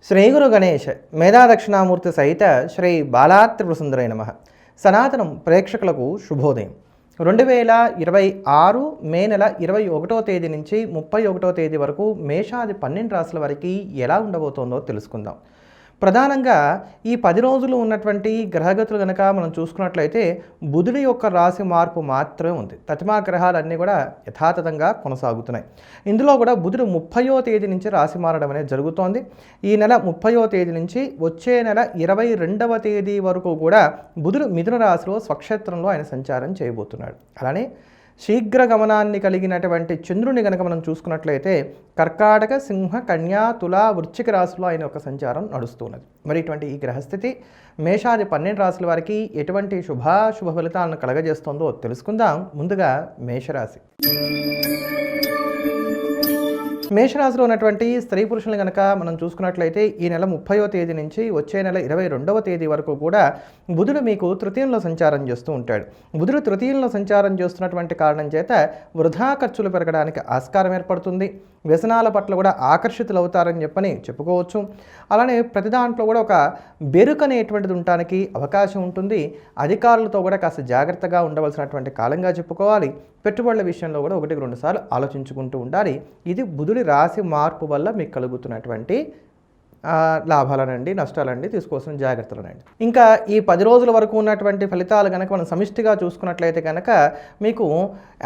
శ్రీ గురు గణేష్ మేధా దక్షిణామూర్తి సహిత శ్రీ బాలాత్రిపురసుందరై నమః. సనాతనం ప్రేక్షకులకు శుభోదయం. 2026 మే నెల 21వ తేదీ నుంచి 31వ తేదీ వరకు మేషాది 12 రాశుల వారికి ఎలా ఉండబోతోందో తెలుసుకుందాం. ప్రధానంగా ఈ 10 రోజులు ఉన్నటువంటి గ్రహగతులు కనుక మనం చూసుకున్నట్లయితే బుధుడి యొక్క రాశి మార్పు మాత్రమే ఉంది. తతిమా గ్రహాలన్నీ కూడా యథాతథంగా కొనసాగుతున్నాయి. ఇందులో కూడా బుధుడు 30వ తేదీ నుంచి రాశి మారడం అనేది జరుగుతోంది. ఈ నెల 30వ తేదీ నుంచి వచ్చే నెల 22వ తేదీ వరకు కూడా బుధుడు మిథున రాశిలో స్వక్షేత్రంలో ఆయన సంచారం చేయబోతున్నాడు. అలానే శీఘ్ర గమనాన్ని కలిగినటువంటి చంద్రుని కనుక మనం చూసుకున్నట్లయితే కర్కాటక, సింహ, కన్యా, తుల, వృశ్చిక రాశిలో ఆయన యొక్క సంచారం నడుస్తున్నది. మరి ఇటువంటి ఈ గ్రహస్థితి మేషాది 12 రాశుల వారికి ఎటువంటి శుభ ఫలితాలను కలగజేస్తుందో తెలుసుకుందాం. ముందుగా మేషరాశి. మేషరాశిలో ఉన్నటువంటి స్త్రీ పురుషులను కనుక మనం చూసుకున్నట్లయితే ఈ నెల 30వ తేదీ నుంచి వచ్చే నెల 22వ తేదీ వరకు కూడా బుధుడు మీకు తృతీయంలో సంచారం చేస్తూ ఉంటాడు. బుధుడు తృతీయంలో సంచారం చేస్తున్నటువంటి కారణం చేత వృధా ఖర్చులు పెరగడానికి ఆస్కారం ఏర్పడుతుంది. వ్యసనాల పట్ల కూడా ఆకర్షితులు అవుతారని చెప్పని చెప్పుకోవచ్చు. అలానే ప్రతి దాంట్లో కూడా ఒక బెరుకు అనేటువంటిది ఉండటానికి అవకాశం ఉంటుంది. అధికారులతో కూడా కాస్త జాగ్రత్తగా ఉండవలసినటువంటి కాలంగా చెప్పుకోవాలి. పెట్టుబడుల విషయంలో కూడా 1-2 సార్లు ఆలోచించుకుంటూ ఉండాలి. ఇది బుధుడి రాశి మార్పు వల్ల మీకు కలుగుతున్నటువంటి లాభాలనండి, నష్టాలండి, తీసుకోవాల్సిన జాగ్రత్తలనండి. ఇంకా ఈ 10 రోజుల వరకు ఉన్నటువంటి ఫలితాలు కనుక మనం సమిష్టిగా చూసుకున్నట్లయితే కనుక మీకు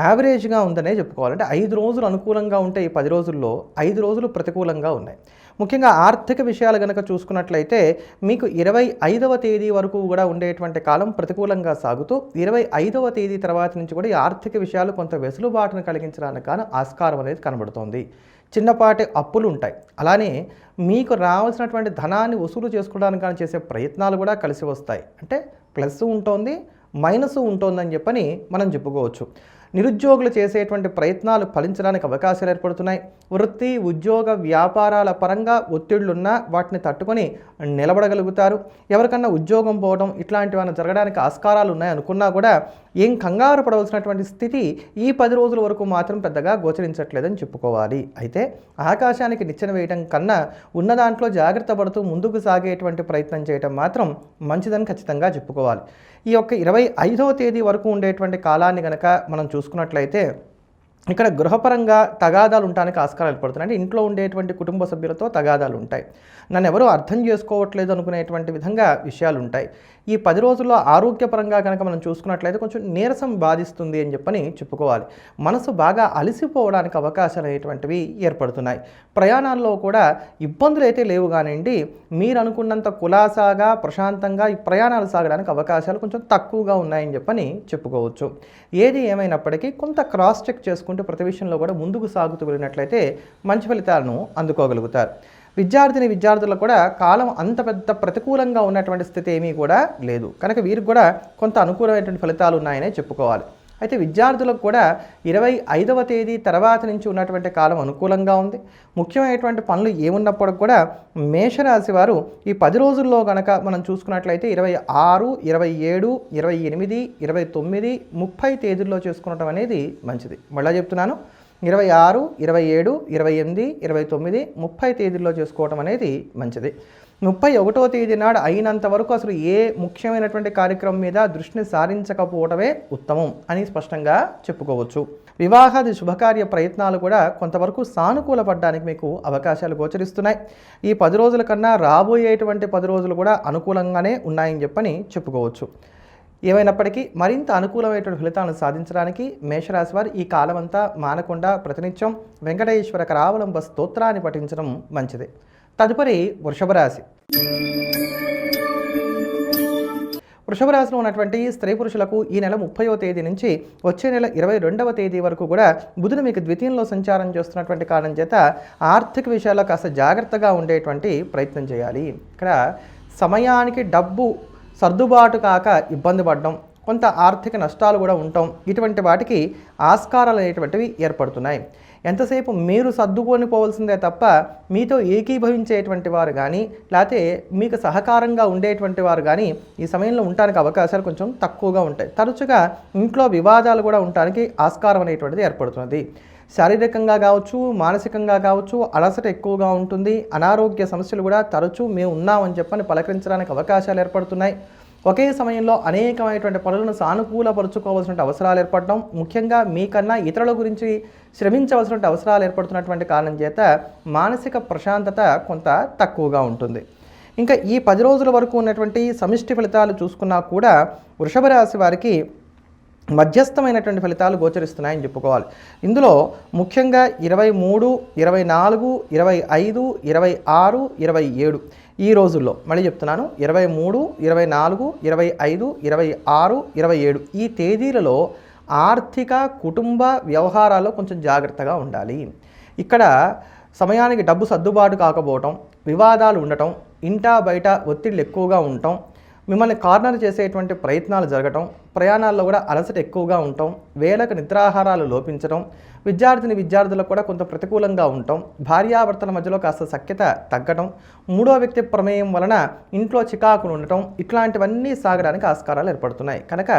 యావరేజ్గా ఉందనే చెప్పుకోవాలంటే 5 రోజులు అనుకూలంగా ఉంటే ఈ 10 రోజుల్లో 5 రోజులు ప్రతికూలంగా ఉన్నాయి. ముఖ్యంగా ఆర్థిక విషయాలు కనుక చూసుకున్నట్లయితే మీకు 25వ తేదీ వరకు కూడా ఉండేటువంటి కాలం ప్రతికూలంగా సాగుతూ 25వ తేదీ తర్వాత నుంచి కూడా ఈ ఆర్థిక విషయాలు కొంత వెసులుబాటును కలిగించడానికి కానీ ఆస్కారం అనేది కనబడుతోంది. చిన్నపాటి అప్పులు ఉంటాయి. అలానే మీకు రావాల్సినటువంటి ధనాన్ని వసూలు చేసుకోవడానికి కానీ చేసే ప్రయత్నాలు కూడా కలిసి వస్తాయి. అంటే ప్లస్ ఉంటుంది, మైనస్ ఉంటుందని చెప్పని మనం చెప్పుకోవచ్చు. నిరుద్యోగులు చేసేటువంటి ప్రయత్నాలు ఫలించడానికి అవకాశాలు ఏర్పడుతున్నాయి. వృత్తి, ఉద్యోగ, వ్యాపారాల పరంగా ఒత్తిళ్లున్నా వాటిని తట్టుకొని నిలబడగలుగుతారు. ఎవరికన్నా ఉద్యోగం పోవడం ఇట్లాంటివన్నీ జరగడానికి ఆస్కారాలు ఉన్నాయనుకున్నా కూడా ఏం కంగారు పడవలసినటువంటి స్థితి ఈ 10 రోజుల వరకు మాత్రం పెద్దగా గోచరించట్లేదని చెప్పుకోవాలి. అయితే ఆకాశానికి నిచ్చెన వేయడం కన్నా ఉన్న దాంట్లో జాగ్రత్త పడుతూ ముందుకు సాగేటువంటి ప్రయత్నం చేయడం మాత్రం మంచిదని ఖచ్చితంగా చెప్పుకోవాలి. ఈ యొక్క 25వ తేదీ వరకు ఉండేటువంటి కాలాన్ని కనుక మనం చూసుకున్నట్లయితే ఇక్కడ గృహపరంగా తగాదాలు ఉండడానికి ఆస్కారాలు ఏర్పడుతున్నాయి. అంటే ఇంట్లో ఉండేటువంటి కుటుంబ సభ్యులతో తగాదాలు ఉంటాయి. నన్ను ఎవరూ అర్థం చేసుకోవట్లేదు అనుకునేటువంటి విధంగా విషయాలు ఉంటాయి. ఈ 10 రోజుల్లో ఆరోగ్యపరంగా కనుక మనం చూసుకున్నట్లయితే కొంచెం నీరసం బాధిస్తుంది అని చెప్పని చెప్పుకోవాలి. మనసు బాగా అలసిపోవడానికి అవకాశాలు అనేటువంటివి ఏర్పడుతున్నాయి. ప్రయాణాల్లో కూడా ఇబ్బందులు అయితే లేవు కానివ్వండి, మీరు అనుకున్నంత కులాసాగా ప్రశాంతంగా ఈ ప్రయాణాలు సాగడానికి అవకాశాలు కొంచెం తక్కువగా ఉన్నాయని చెప్పని చెప్పుకోవచ్చు. ఏది ఏమైనప్పటికీ కొంత క్రాస్ చెక్ చేసుకుంటూ ప్రతి విషయంలో కూడా ముందుకు సాగుతూ వెళ్ళినట్లయితే మంచి ఫలితాలను అందుకోగలుగుతారు. విద్యార్థులకు కూడా కాలం అంత పెద్ద ప్రతికూలంగా ఉన్నటువంటి స్థితి ఏమీ కూడా లేదు. కనుక వీరికి కూడా కొంత అనుకూలమైనటువంటి ఫలితాలు ఉన్నాయనే చెప్పుకోవాలి. అయితే విద్యార్థులకు కూడా 25వ తేదీ తర్వాత నుంచి ఉన్నటువంటి కాలం అనుకూలంగా ఉంది. ముఖ్యమైనటువంటి పనులు ఏమున్నప్పటికి కూడా మేషరాశి వారు ఈ 10 రోజుల్లో కనుక మనం చూసుకున్నట్లయితే 26, 27, 28, 29, 30 తేదీల్లో చేసుకునడం అనేది మంచిది. మళ్ళీ చెప్తున్నాను, 26, 27, 28, 29, 30 తేదీల్లో చేసుకోవడం అనేది మంచిది. 31వ తేదీ నాడు అయినంత వరకు అసలు ఏ ముఖ్యమైనటువంటి కార్యక్రమం మీద దృష్టిని సారించకపోవడమే ఉత్తమం అని స్పష్టంగా చెప్పుకోవచ్చు. వివాహాది శుభకార్య ప్రయత్నాలు కూడా కొంతవరకు సానుకూలపడడానికి మీకు అవకాశాలు గోచరిస్తున్నాయి. ఈ 10 రోజుల కన్నా రాబోయేటువంటి 10 రోజులు కూడా అనుకూలంగానే ఉన్నాయని చెప్పని చెప్పుకోవచ్చు. ఏమైనప్పటికీ మరింత అనుకూలమైనటువంటి ఫలితాలను సాధించడానికి మేషరాశి వారు ఈ కాలమంతా మానకుండా ప్రతినిత్యం వెంకటేశ్వర కరావలంబ స్తోత్రాన్ని పఠించడం మంచిది. తదుపరి వృషభ రాశి. వృషభ రాశిలో ఉన్నటువంటి స్త్రీ పురుషులకు ఈ నెల 30వ తేదీ నుంచి వచ్చే నెల 22వ తేదీ వరకు కూడా బుధుడు మీకు ద్వితీయంలో సంచారం చేస్తున్నటువంటి కారణం చేత ఆర్థిక విషయాల్లో కాస్త జాగ్రత్తగా ఉండేటువంటి ప్రయత్నం చేయాలి. ఇక్కడ సమయానికి డబ్బు సర్దుబాటు కాక ఇబ్బంది పడడం, కొంత ఆర్థిక నష్టాలు కూడా ఉండటం, ఇటువంటి వాటికి ఆస్కారాలు అనేటువంటివి ఏర్పడుతున్నాయి. ఎంతసేపు మీరు సర్దుకొని పోవాల్సిందే తప్ప మీతో ఏకీభవించేటువంటి వారు కానీ లేకపోతే మీకు సహకారంగా ఉండేటువంటి వారు కానీ ఈ సమయంలో ఉండడానికి అవకాశాలు కొంచెం తక్కువగా ఉంటాయి. తరచుగా ఇంట్లో వివాదాలు కూడా ఉండడానికి ఆస్కారం అనేటువంటిది ఏర్పడుతున్నది. శారీరకంగా కావచ్చు, మానసికంగా కావచ్చు అలసట ఎక్కువగా ఉంటుంది. అనారోగ్య సమస్యలు కూడా తరచూ మేము ఉన్నామని చెప్పని పలకరించడానికి అవకాశాలు ఏర్పడుతున్నాయి. ఒకే సమయంలో అనేకమైనటువంటి పనులను సానుకూలపరుచుకోవాల్సిన అవసరాలు ఏర్పడడం, ముఖ్యంగా మీకన్నా ఇతరుల గురించి శ్రమించవలసిన అవసరాలు ఏర్పడుతున్నటువంటి కారణం చేత మానసిక ప్రశాంతత కొంత తక్కువగా ఉంటుంది. ఇంకా ఈ 10 రోజుల వరకు ఉన్నటువంటి సమిష్టి ఫలితాలు చూసుకున్నా కూడా వృషభ రాశి వారికి మధ్యస్థమైనటువంటి ఫలితాలు గోచరిస్తున్నాయని చెప్పుకోవాలి. ఇందులో ముఖ్యంగా 23, 24, 25, 26, 27 ఈ రోజుల్లో మళ్ళీ చెప్తున్నాను 23, 24, 25, 26, 27 ఈ తేదీలలో ఆర్థిక కుటుంబ వ్యవహారాల్లో కొంచెం జాగ్రత్తగా ఉండాలి. ఇక్కడ సమయానికి డబ్బు సర్దుబాటు కాకపోవటం, వివాదాలు ఉండటం, ఇంటా బయట ఒత్తిళ్ళు ఎక్కువగా ఉండటం, మిమ్మల్ని కార్నర్ చేసేటువంటి ప్రయత్నాలు జరగటం, ప్రయాణాల్లో కూడా అలసట ఎక్కువగా ఉండటం, వేళకు నిద్రాహారాలు లోపించడం, విద్యార్థులకు కూడా కొంత ప్రతికూలంగా ఉండటం, భార్యాభర్తల మధ్యలో కాస్త సఖ్యత తగ్గటం, మూడో వ్యక్తి ప్రమేయం వలన ఇంట్లో చికాకులు ఉండటం, ఇట్లాంటివన్నీ సాగడానికి ఆస్కారాలు ఏర్పడుతున్నాయి. కనుక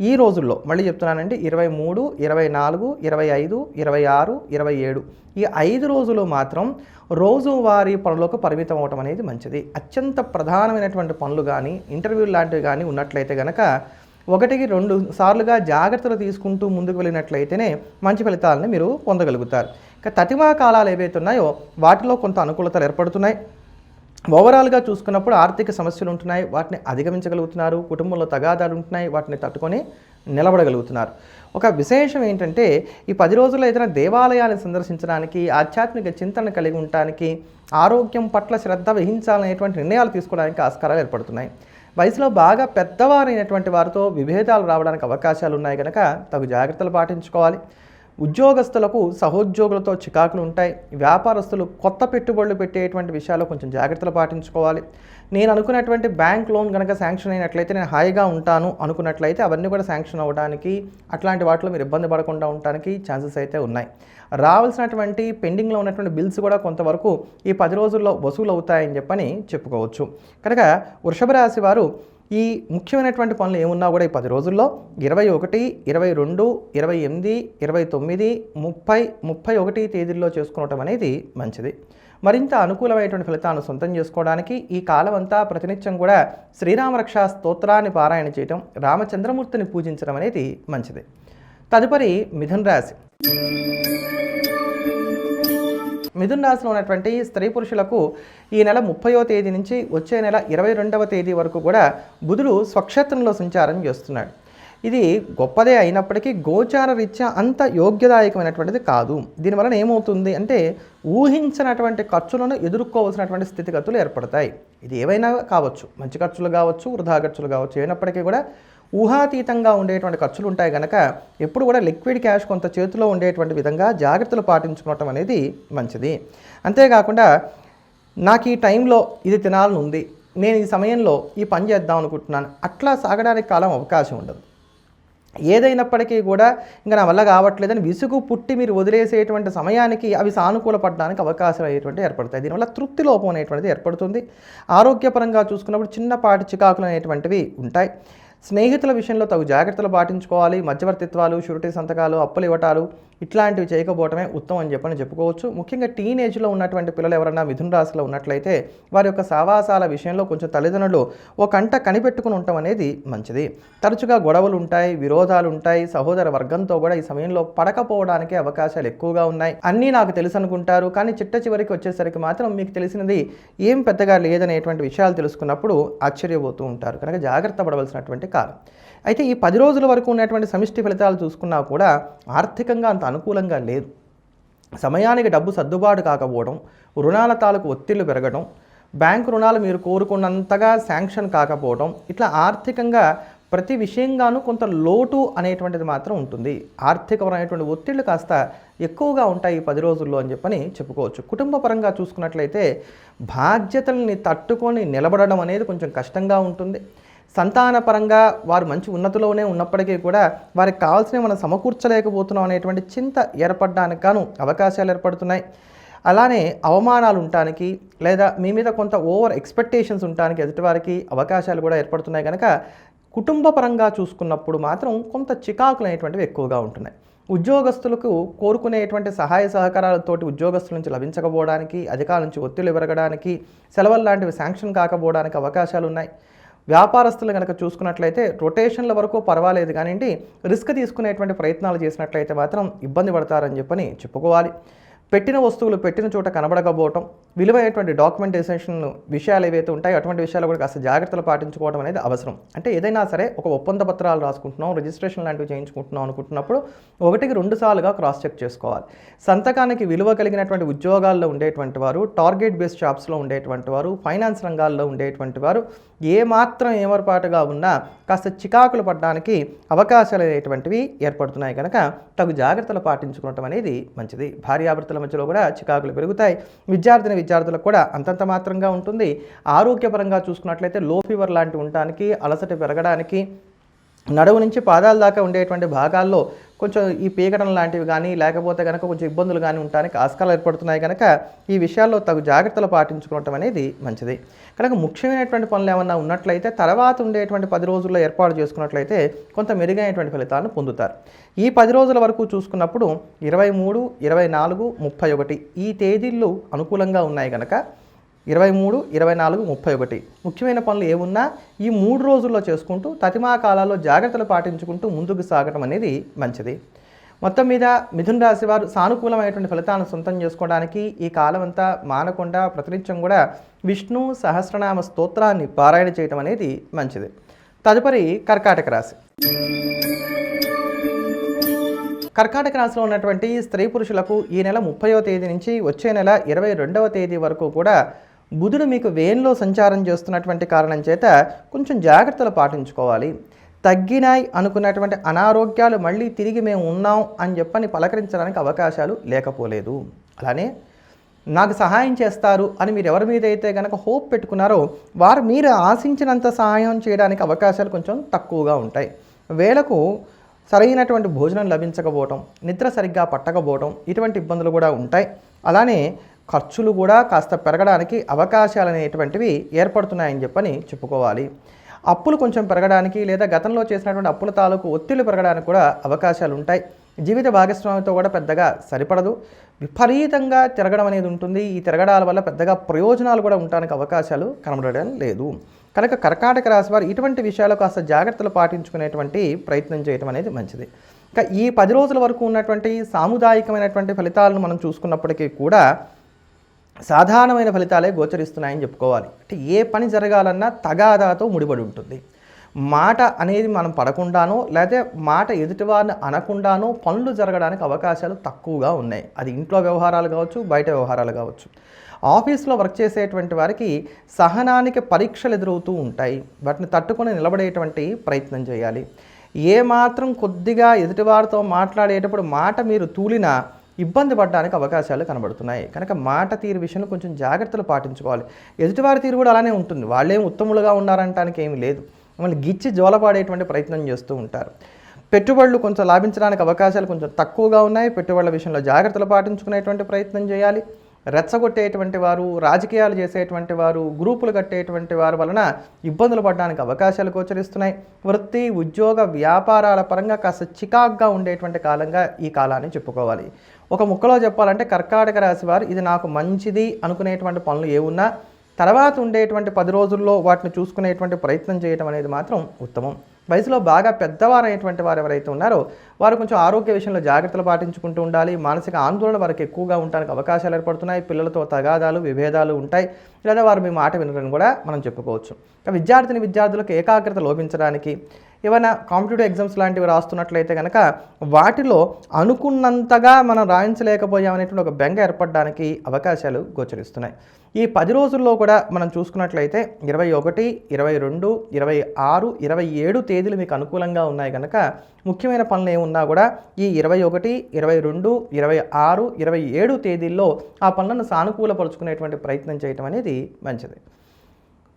ఈ రోజుల్లో మళ్ళీ చెప్తున్నానండి 23, 24, 25, 26, 27 ఈ 5 రోజులు మాత్రం రోజువారీ పనులకు పరిమితం అవటం అనేది మంచిది. అత్యంత ప్రధానమైనటువంటి పనులు కానీ ఇంటర్వ్యూలు లాంటివి కానీ ఉన్నట్లయితే కనుక 1-2 సార్లుగా జాగ్రత్తలు తీసుకుంటూ ముందుకు వెళ్ళినట్లయితేనే మంచి ఫలితాలను మీరు పొందగలుగుతారు. ఇక తతిమా కాలాలు ఏవైతే ఉన్నాయో వాటిలో కొంత అనుకూలతలు ఏర్పడుతున్నాయి. ఓవరాల్గా చూసుకున్నప్పుడు ఆర్థిక సమస్యలు ఉంటున్నాయి, వాటిని అధిగమించగలుగుతున్నారు. కుటుంబంలో తగాదాలు ఉంటున్నాయి, వాటిని తట్టుకొని నిలబడగలుగుతున్నారు. ఒక విశేషం ఏంటంటే ఈ 10 రోజుల్లో ఏదైనా దేవాలయాన్ని సందర్శించడానికి, ఆధ్యాత్మిక చింతన కలిగి ఉండటానికి, ఆరోగ్యం పట్ల శ్రద్ధ వహించాలనేటువంటి నిర్ణయాలు తీసుకోవడానికి ఆస్కారాలు ఏర్పడుతున్నాయి. వయసులో బాగా పెద్దవారైనటువంటి వారితో విభేదాలు రావడానికి అవకాశాలు ఉన్నాయి కనుక తగు జాగ్రత్తలు పాటించుకోవాలి. ఉద్యోగస్తులకు సహోద్యోగులతో చికాకులు ఉంటాయి. వ్యాపారస్తులు కొత్త పెట్టుబడులు పెట్టేటువంటి విషయాల్లో కొంచెం జాగ్రత్తలు పాటించుకోవాలి. నేను అనుకున్నటువంటి బ్యాంక్ లోన్ కనుక శాంక్షన్ అయినట్లయితే నేను హాయిగా ఉంటాను అనుకున్నట్లయితే అవన్నీ కూడా శాంక్షన్ అవ్వడానికి, అట్లాంటి వాటిలో మీరు ఇబ్బంది పడకుండా ఉండడానికి ఛాన్సెస్ అయితే ఉన్నాయి. రావాల్సినటువంటి పెండింగ్లో ఉన్నటువంటి బిల్స్ కూడా కొంతవరకు ఈ 10 రోజుల్లో వసూలు అవుతాయని చెప్పని చెప్పుకోవచ్చు. కనుక వృషభ రాశి వారు ఈ ముఖ్యమైనటువంటి పనులు ఏమున్నా కూడా ఈ 10 రోజుల్లో 21, 22, 28, 29, 30, 31 తేదీల్లో చేసుకోవటం అనేది మంచిది. మరింత అనుకూలమైనటువంటి ఫలితాలను సొంతం చేసుకోవడానికి ఈ కాలం అంతా ప్రతినిత్యం కూడా శ్రీరామరక్షా స్తోత్రాన్ని పారాయణ చేయటం, రామచంద్రమూర్తిని పూజించడం అనేది మంచిది. తదుపరి మిథున రాశి. మిథున రాశిలో ఉన్నటువంటి స్త్రీ పురుషులకు ఈ నెల 30వ తేదీ నుంచి వచ్చే నెల 22వ తేదీ వరకు కూడా బుధుడు స్వక్షేత్రంలో సంచారం చేస్తున్నాడు. ఇది గొప్పదే అయినప్పటికీ గోచార రీత్యా అంత యోగ్యదాయకమైనటువంటిది కాదు. దీనివలన ఏమవుతుంది అంటే ఊహించినటువంటి ఖర్చులను ఎదుర్కోవాల్సినటువంటి స్థితిగతులు ఏర్పడతాయి. ఇది ఏవైనా కావచ్చు, మంచి ఖర్చులు కావచ్చు, వృధా ఖర్చులు కావచ్చు, అయినప్పటికీ కూడా ఊహాతీతంగా ఉండేటువంటి ఖర్చులు ఉంటాయి కనుక ఎప్పుడు కూడా లిక్విడ్ క్యాష్ కొంత చేతిలో ఉండేటువంటి విధంగా జాగ్రత్తలు పాటించుకోవటం అనేది మంచిది. అంతేకాకుండా నాకు ఈ టైంలో ఇది తినాలని ఉంది, నేను ఈ సమయంలో ఈ పని చేద్దాం అనుకుంటున్నాను, అట్లా సాగడానికి కాలం అవకాశం ఉండదు. ఏదైనప్పటికీ కూడా ఇంకా నా వల్ల కావట్లేదని విసుగు పుట్టి మీరు వదిలేసేటువంటి సమయానికి అవి సానుకూలపడడానికి అవకాశం అయ్యేటువంటి ఏర్పడతాయి. దీనివల్ల తృప్తి లోపం అనేటువంటిది ఏర్పడుతుంది. ఆరోగ్యపరంగా చూసుకున్నప్పుడు చిన్నపాటి చికాకులు అనేటువంటివి ఉంటాయి. స్నేహితుల విషయంలో తగు జాగ్రత్తలు పాటించుకోవాలి. మధ్యవర్తిత్వాలు, షూరిటీ సంతకాలు, అప్పులు ఇవ్వటాలు ఇట్లాంటివి చేయకపోవటమే ఉత్తమం అని చెప్పని చెప్పుకోవచ్చు. ముఖ్యంగా టీనేజ్లో ఉన్నటువంటి పిల్లలు ఎవరైనా మిథున రాశిలో ఉన్నట్లయితే వారి యొక్క సావాసాల విషయంలో కొంచెం తల్లిదండ్రులు ఒక కంట కనిపెట్టుకుని ఉండటం అనేది మంచిది. తరచుగా గొడవలు ఉంటాయి, విరోధాలు ఉంటాయి. సహోదర వర్గంతో కూడా ఈ సమయంలో పడకపోవడానికి అవకాశాలు ఎక్కువగా ఉన్నాయి. అన్నీ నాకు తెలుసు అనుకుంటారు, కానీ చిట్ట చివరికి వచ్చేసరికి మాత్రం మీకు తెలిసినది ఏం పెద్దగా లేదనేటువంటి విషయాలు తెలుసుకున్నప్పుడు ఆశ్చర్యపోతూ ఉంటారు. కనుక జాగ్రత్త పడవలసినటువంటి కాలం. అయితే ఈ 10 రోజుల వరకు ఉన్నటువంటి సమిష్టి ఫలితాలు చూసుకున్నా కూడా ఆర్థికంగా అంత అనుకూలంగా లేదు. సమయానికి డబ్బు సర్దుబాటు కాకపోవడం, రుణాల తాలూకు ఒత్తిళ్లు పెరగడం, బ్యాంకు రుణాలు మీరు కోరుకున్నంతగా శాంక్షన్ కాకపోవడం, ఇట్లా ఆర్థికంగా ప్రతి విషయంగానూ కొంత లోటు అనేటువంటిది మాత్రం ఉంటుంది. ఆర్థికపరమైనటువంటి ఒత్తిళ్లు కాస్త ఎక్కువగా ఉంటాయి ఈ 10 రోజుల్లో అని చెప్పని చెప్పుకోవచ్చు. కుటుంబ పరంగా చూసుకున్నట్లయితే బాధ్యతల్ని తట్టుకొని నిలబడడం అనేది కొంచెం కష్టంగా ఉంటుంది. సంతానపరంగా వారు మంచి ఉన్నతిలోనే ఉన్నప్పటికీ కూడా వారికి కావాల్సినవి మనం సమకూర్చలేకపోతున్నాం అనేటువంటి చింత ఏర్పడడానికి గాను అవకాశాలు ఏర్పడుతున్నాయి. అలానే అవమానాలు ఉండటానికి లేదా మీ మీద కొంత ఓవర్ ఎక్స్పెక్టేషన్స్ ఉండటానికి ఎదుటివారికి అవకాశాలు కూడా ఏర్పడుతున్నాయి కనుక కుటుంబ పరంగా చూసుకున్నప్పుడు మాత్రం కొంత చికాకులు అనేటువంటివి ఎక్కువగా ఉంటున్నాయి. ఉద్యోగస్తులకు కోరుకునేటువంటి సహాయ సహకారాలతోటి ఉద్యోగస్తుల నుంచి లభించకపోవడానికి, అధికారుల నుంచి ఒత్తిళ్లు పెరగడానికి, సెలవులు లాంటివి శాంక్షన్ కాకపోవడానికి అవకాశాలు ఉన్నాయి. వ్యాపారస్తులు కనుక చూసుకున్నట్లయితే రొటేషన్ల వరకు పర్వాలేదు కానివ్వండి, రిస్క్ తీసుకునేటువంటి ప్రయత్నాలు చేసినట్లయితే మాత్రం ఇబ్బంది పడతారని చెప్పని చెప్పుకోవాలి. పెట్టిన వస్తువులు పెట్టిన చోట కనబడకపోవటం, విలువైనటువంటి డాక్యుమెంటేషన్ విషయాలు ఏవైతే ఉంటాయో అటువంటి విషయాలు కూడా కాస్త జాగ్రత్తలు పాటించుకోవడం అనేది అవసరం. అంటే ఏదైనా సరే ఒక ఒప్పంద పత్రాలు రాసుకుంటున్నాం, రిజిస్ట్రేషన్ లాంటివి చేయించుకుంటున్నాం అనుకుంటున్నప్పుడు 1కి 2 సార్లుగా క్రాస్ చెక్ చేసుకోవాలి. సంతకానికి విలువ కలిగినటువంటి ఉద్యోగాల్లో ఉండేటువంటి వారు, టార్గెట్ బేస్డ్ జాబ్స్లో ఉండేటువంటి వారు, ఫైనాన్స్ రంగాల్లో ఉండేటువంటి వారు ఏమాత్రం ఏమరపాటుగా ఉన్నా కాస్త చికాకులు పడడానికి అవకాశాలు అనేటువంటివి ఏర్పడుతున్నాయి కనుక తగు జాగ్రత్తలు పాటించుకోవటం అనేది మంచిది. భార్యాభర్తల మధ్యలో కూడా చికాకులు పెరుగుతాయి. విద్యార్థులకు కూడా అంతంత మాత్రంగా ఉంటుంది. ఆరోగ్యపరంగా చూసుకున్నట్లయితే లో ఫీవర్ లాంటివి ఉండటానికి, అలసట పెరగడానికి, నడుము నుంచి పాదాల దాకా ఉండేటువంటి భాగాల్లో కొంచెం ఈ పీకడం లాంటివి కానీ లేకపోతే కనుక కొంచెం ఇబ్బందులు కానీ ఉండడానికి ఆస్కారాలు ఏర్పడుతున్నాయి కనుక ఈ విషయాల్లో తగు జాగ్రత్తలు పాటించుకోవటం అనేది మంచిది. కనుక ముఖ్యమైనటువంటి పనులు ఏమన్నా ఉన్నట్లయితే తర్వాత ఉండేటువంటి 10 రోజుల్లో ఏర్పాటు చేసుకున్నట్లయితే కొంత మెరుగైనటువంటి ఫలితాలను పొందుతారు. ఈ 10 రోజుల వరకు చూసుకున్నప్పుడు 23, 24, 31 ఈ తేదీలు అనుకూలంగా ఉన్నాయి కనుక 23, 24, 31 ముఖ్యమైన పనులు ఏమున్నా ఈ 3 రోజుల్లో చేసుకుంటూ తతిమా కాలాల్లో జాగ్రత్తలు పాటించుకుంటూ ముందుకు సాగటం అనేది మంచిది. మొత్తం మీద మిథున రాశి వారు సానుకూలమైనటువంటి ఫలితాలను సొంతం చేసుకోవడానికి ఈ కాలం అంతా మానకుండా ప్రతినిత్యం కూడా విష్ణు సహస్రనామ స్తోత్రాన్ని పారాయణ చేయటం అనేది మంచిది. తదుపరి కర్కాటక రాశి. కర్కాటక రాశిలో ఉన్నటువంటి స్త్రీ పురుషులకు ఈ నెల 30వ తేదీ నుంచి వచ్చే నెల 22వ తేదీ వరకు కూడా బుధుడు మీకు వేన్లో సంచారం చేస్తున్నటువంటి కారణం చేత కొంచెం జాగ్రత్తలు పాటించుకోవాలి. తగ్గినాయి అనుకున్నటువంటి అనారోగ్యాలు మళ్ళీ తిరిగి మేము ఉన్నాం అని చెప్పని పలకరించడానికి అవకాశాలు లేకపోలేదు. అలానే నాకు సహాయం చేస్తారు అని మీరు ఎవరి మీద అయితే కనుక హోప్ పెట్టుకున్నారో వారు మీరు ఆశించినంత సహాయం చేయడానికి అవకాశాలు కొంచెం తక్కువగా ఉంటాయి. వేళకు సరైనటువంటి భోజనం లభించకపోవటం, నిద్ర సరిగ్గా పట్టకపోవటం ఇటువంటి ఇబ్బందులు కూడా ఉంటాయి. అలానే ఖర్చులు కూడా కాస్త పెరగడానికి అవకాశాలు అనేటువంటివి ఏర్పడుతున్నాయని చెప్పని చెప్పుకోవాలి. అప్పులు కొంచెం పెరగడానికి లేదా గతంలో చేసినటువంటి అప్పుల తాలూకు ఒత్తిళ్లు పెరగడానికి కూడా అవకాశాలు ఉంటాయి. జీవిత భాగస్వామితో కూడా పెద్దగా సరిపడదు. విపరీతంగా తిరగడం అనేది ఉంటుంది. ఈ తిరగడాల వల్ల పెద్దగా ప్రయోజనాలు కూడా ఉండడానికి అవకాశాలు కనబడడం లేదు. కనుక కర్కాటక రాశి వారు ఇటువంటి విషయాలు కాస్త జాగ్రత్తలు పాటించుకునేటువంటి ప్రయత్నం చేయడం అనేది మంచిది. ఇంకా ఈ 10 రోజుల వరకు ఉన్నటువంటి సాముదాయికమైనటువంటి ఫలితాలను మనం చూసుకున్నప్పటికీ కూడా సాధారణమైన ఫలితాలే గోచరిస్తున్నాయని చెప్పుకోవాలి. అంటే ఏ పని జరగాలన్నా తగాదాతో ముడిపడి ఉంటుంది. మాట అనేది మనం పడకుండానో లేదా మాట ఎదుటివారిని అనకుండానో పనులు జరగడానికి అవకాశాలు తక్కువగా ఉన్నాయి. అది ఇంట్లో వ్యవహారాలు కావచ్చు, బయట వ్యవహారాలు కావచ్చు. ఆఫీస్లో వర్క్ చేసేటువంటి వారికి సహనానికి పరీక్షలు ఎదురవుతూ ఉంటాయి. వాటిని తట్టుకొని నిలబడేటువంటి ప్రయత్నం చేయాలి. ఏమాత్రం కొద్దిగా ఎదుటివారితో మాట్లాడేటప్పుడు మాట మీరు తూలినా ఇబ్బంది పడడానికి అవకాశాలు కనబడుతున్నాయి. కనుక మాట తీరు విషయంలో కొంచెం జాగ్రత్తలు పాటించుకోవాలి. ఎదుటివారి తీరు కూడా అలానే ఉంటుంది. వాళ్ళేం ఉత్తములుగా ఉన్నారంటానికి ఏమీ లేదు. మిమ్మల్ని గిచ్చి జోలపాడేటువంటి ప్రయత్నం చేస్తూ ఉంటారు. పెట్టుబడులు కొంచెం లాభించడానికి అవకాశాలు కొంచెం తక్కువగా ఉన్నాయి. పెట్టుబడుల విషయంలో జాగ్రత్తలు పాటించుకునేటువంటి ప్రయత్నం చేయాలి. రెచ్చగొట్టేటువంటి వారు, రాజకీయాలు చేసేటువంటి వారు, గ్రూపులు కట్టేటువంటి వారి వలన ఇబ్బందులు పడడానికి అవకాశాలు గోచరిస్తున్నాయి. వృత్తి, ఉద్యోగ, వ్యాపారాల పరంగా కాస్త చికాగ్గా ఉండేటువంటి కాలంగా ఈ కాలాన్ని చెప్పుకోవాలి. ఒక ముక్కలో చెప్పాలంటే కర్కాటక రాశి వారు ఇది నాకు మంచిది అనుకునేటువంటి పనులు ఏమున్నా తర్వాత ఉండేటువంటి 10 రోజుల్లో వాటిని చూసుకునేటువంటి ప్రయత్నం చేయడం అనేది మాత్రం ఉత్తమం. వయసులో బాగా పెద్దవారైనటువంటి వారు ఎవరైతే ఉన్నారో వారు కొంచెం ఆరోగ్య విషయంలో జాగ్రత్తలు పాటించుకుంటూ ఉండాలి. మానసిక ఆందోళన వారికి ఎక్కువగా ఉండడానికి అవకాశాలు ఏర్పడుతున్నాయి. పిల్లలతో తగాదాలు, విభేదాలు ఉంటాయి. లేదా వారు మీ మాట వినరని కూడా మనం చెప్పుకోవచ్చు. విద్యార్థులకు ఏకాగ్రత లోపించడానికి ఏమైనా కాంపిటేటివ్ ఎగ్జామ్స్ లాంటివి రాస్తున్నట్లయితే కనుక వాటిలో అనుకున్నంతగా మనం రాయించలేకపోయామనేటువంటి ఒక బెంగ ఏర్పడడానికి అవకాశాలు గోచరిస్తున్నాయి. ఈ 10 రోజుల్లో కూడా మనం చూసుకున్నట్లయితే 21, 22, 26, 27 తేదీలు మీకు అనుకూలంగా ఉన్నాయి కనుక ముఖ్యమైన పనులు ఏమున్నా కూడా ఈ 21, 22, 26, 27 తేదీల్లో ఆ పనులను సానుకూలపరుచుకునేటువంటి ప్రయత్నం చేయటం అనేది మంచిది.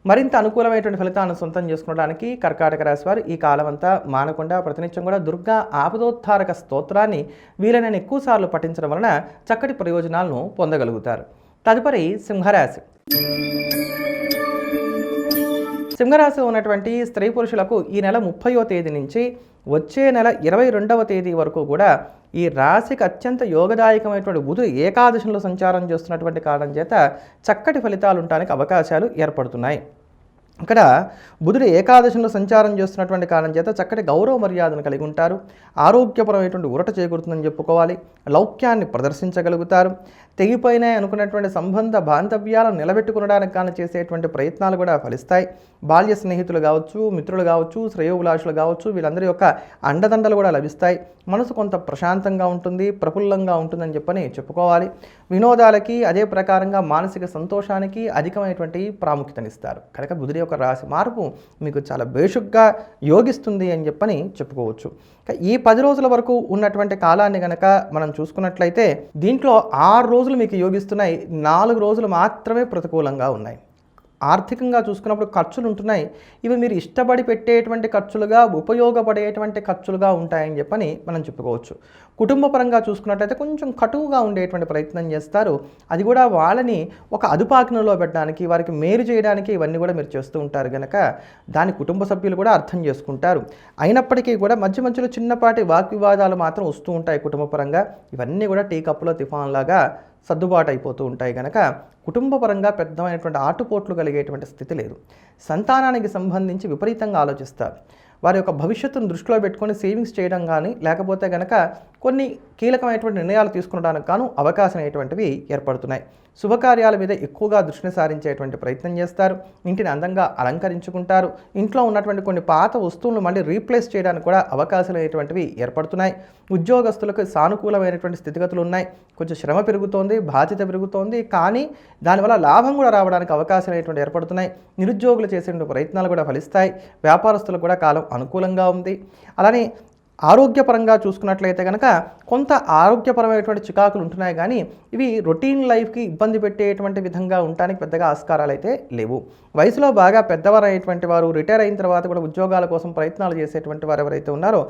మరింత అనుకూలమైనటువంటి ఫలితాలను సొంతం చేసుకోవడానికి కర్కాటక రాశి వారు ఈ కాలం అంతా మానకుండా ప్రతినిత్యం కూడా దుర్గా ఆపదోద్ధారక స్తోత్రాన్ని వీలైన ఎక్కువసార్లు పఠించడం వలన చక్కటి ప్రయోజనాలను పొందగలుగుతారు. తదుపరి సింహరాశి. సింహరాశిలో ఉన్నటువంటి స్త్రీ పురుషులకు ఈ నెల 30వ తేదీ నుంచి వచ్చే నెల 22వ తేదీ వరకు కూడా ఈ రాశికి అత్యంత యోగదాయకమైనటువంటి బుధుడు ఏకాదశంలో సంచారం చేస్తున్నటువంటి కారణం చేత చక్కటి ఫలితాలు ఉండడానికి అవకాశాలు ఏర్పడుతున్నాయి. ఇక్కడ బుధుడు ఏకాదశంలో సంచారం చేస్తున్నటువంటి కారణం చేత చక్కటి గౌరవ మర్యాదను కలిగి ఉంటారు. ఆరోగ్యపరమైనటువంటి ఊరట చేకూరుతుందని చెప్పుకోవాలి. లౌక్యాన్ని ప్రదర్శించగలుగుతారు. తెగిపోయినాయి అనుకున్నటువంటి సంబంధ బాంధవ్యాలను నిలబెట్టుకునడానికి కానీ చేసేటువంటి ప్రయత్నాలు కూడా ఫలిస్తాయి. బాల్య స్నేహితులు కావచ్చు, మిత్రులు కావచ్చు, శ్రేయోభిలాషులు కావచ్చు, వీళ్ళందరి యొక్క అండదండలు కూడా లభిస్తాయి. మనసు కొంత ప్రశాంతంగా ఉంటుంది, ప్రఫుల్లంగా ఉంటుందని చెప్పుకోవాలి. వినోదాలకి అదే ప్రకారంగా మానసిక సంతోషానికి అధికమైనటువంటి ప్రాముఖ్యతనిస్తారు. కనుక బుధుడి యొక్క రాశి మార్పు మీకు చాలా బేషుగ్గా యోగిస్తుంది అని చెప్పుకోవచ్చు. ఈ 10 రోజుల వరకు ఉన్నటువంటి కాలాన్ని కనుక మనం చూసుకున్నట్లయితే దీంట్లో 6 రోజులు మీకు యోగిస్తున్నాయి, 4 రోజులు మాత్రమే ప్రతికూలంగా ఉన్నాయి. ఆర్థికంగా చూసుకున్నప్పుడు ఖర్చులు ఉంటున్నాయి. ఇవి మీరు ఇష్టపడి పెట్టేటువంటి ఖర్చులుగా, ఉపయోగపడేటువంటి ఖర్చులుగా ఉంటాయని మనం చెప్పుకోవచ్చు. కుటుంబ పరంగా చూసుకున్నట్లయితే కొంచెం కటువుగా ఉండేటువంటి ప్రయత్నం చేస్తారు. అది కూడా వాళ్ళని ఒక అదుపాజ్ఞలో పెట్టడానికి, వారికి మేలు చేయడానికి ఇవన్నీ కూడా మీరు చేస్తూ ఉంటారు కనుక దాని కుటుంబ సభ్యులు కూడా అర్థం చేసుకుంటారు. అయినప్పటికీ కూడా మధ్య మధ్యలో చిన్నపాటి వాగ్వివాదాలు మాత్రం వస్తూ ఉంటాయి కుటుంబ పరంగా. ఇవన్నీ కూడా టీ కప్పులో తుఫాన్ లాగా సర్దుబాటు అయిపోతూ ఉంటాయి కనుక కుటుంబపరంగా పెద్దమైనటువంటి ఆటుపోట్లు కలిగేటువంటి స్థితి లేదు. సంతానానికి సంబంధించి విపరీతంగా ఆలోచిస్తారు. వారి యొక్క భవిష్యత్తును దృష్టిలో పెట్టుకొని సేవింగ్స్ చేయడం కానీ, లేకపోతే కనుక కొన్ని కీలకమైనటువంటి నిర్ణయాలు తీసుకోవడానికి గాను అవకాశం అనేటువంటివి ఏర్పడుతున్నాయి. శుభకార్యాల మీద ఎక్కువగా దృష్టిని సారించేటువంటి ప్రయత్నం చేస్తారు. ఇంటిని అందంగా అలంకరించుకుంటారు. ఇంట్లో ఉన్నటువంటి కొన్ని పాత వస్తువులను మళ్ళీ రీప్లేస్ చేయడానికి కూడా అవకాశాలు అనేటువంటివి ఏర్పడుతున్నాయి. ఉద్యోగస్తులకు సానుకూలమైనటువంటి స్థితిగతులు ఉన్నాయి. కొంచెం శ్రమ పెరుగుతోంది, బాధ్యత పెరుగుతోంది, కానీ దానివల్ల లాభం కూడా రావడానికి అవకాశాలు అనేటువంటి ఏర్పడుతున్నాయి. నిరుద్యోగులు చేసే ప్రయత్నాలు కూడా ఫలిస్తాయి. వ్యాపారస్తులకు కూడా కాలం అనుకూలంగా ఉంది. అలానే ఆరోగ్యపరంగా చూసుకున్నట్లయితే కనుక కొంత ఆరోగ్యపరమైనటువంటి చికాకులు ఉంటున్నాయి, కానీ ఇవి రొటీన్ లైఫ్కి ఇబ్బంది పెట్టేటువంటి విధంగా ఉండడానికి పెద్దగా ఆస్కారాలు అయితే లేవు. వయసులో బాగా పెద్దవారు అయ్యేటువంటి వారు, రిటైర్ అయిన తర్వాత కూడా ఉద్యోగాల కోసం ప్రయత్నాలు చేసేటువంటి వారు ఎవరైతే ఉన్నారో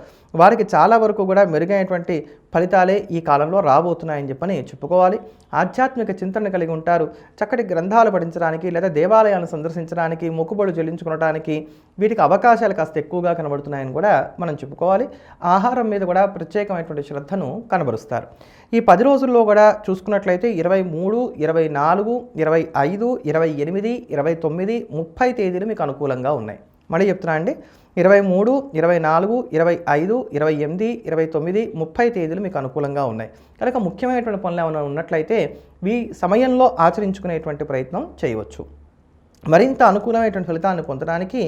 వారికి చాలా వరకు కూడా మెరుగైనటువంటి ఫలితాలే ఈ కాలంలో రాబోతున్నాయని చెప్పుకోవాలి. ఆధ్యాత్మిక చింతన కలిగి ఉంటారు. చక్కటి గ్రంథాలు పఠించడానికి లేదా దేవాలయాలను సందర్శించడానికి, మొక్కుబడులు చెల్లించుకోవడానికి వీటికి అవకాశాలు కాస్త ఎక్కువగా కనబడుతున్నాయని కూడా మనం చెప్పుకోవాలి. ఆహారం మీద కూడా ప్రత్యేకమైనటువంటి శ్రద్ధను కనబరుస్తారు. ఈ 10 రోజుల్లో కూడా చూసుకున్నట్లయితే 23, 24, 25, 28, 29, 30 తేదీలు మీకు అనుకూలంగా ఉన్నాయి. మళ్ళీ చెప్తున్నా అండి, 23, 24, 25, 28, 29, 30 తేదీలు మీకు అనుకూలంగా ఉన్నాయి. కనుక ముఖ్యమైనటువంటి పనులు ఏమైనా ఉన్నట్లయితే ఈ సమయంలో ఆచరించుకునేటువంటి ప్రయత్నం చేయవచ్చు. మరింత అనుకూలమైనటువంటి ఫలితాన్ని పొందడానికి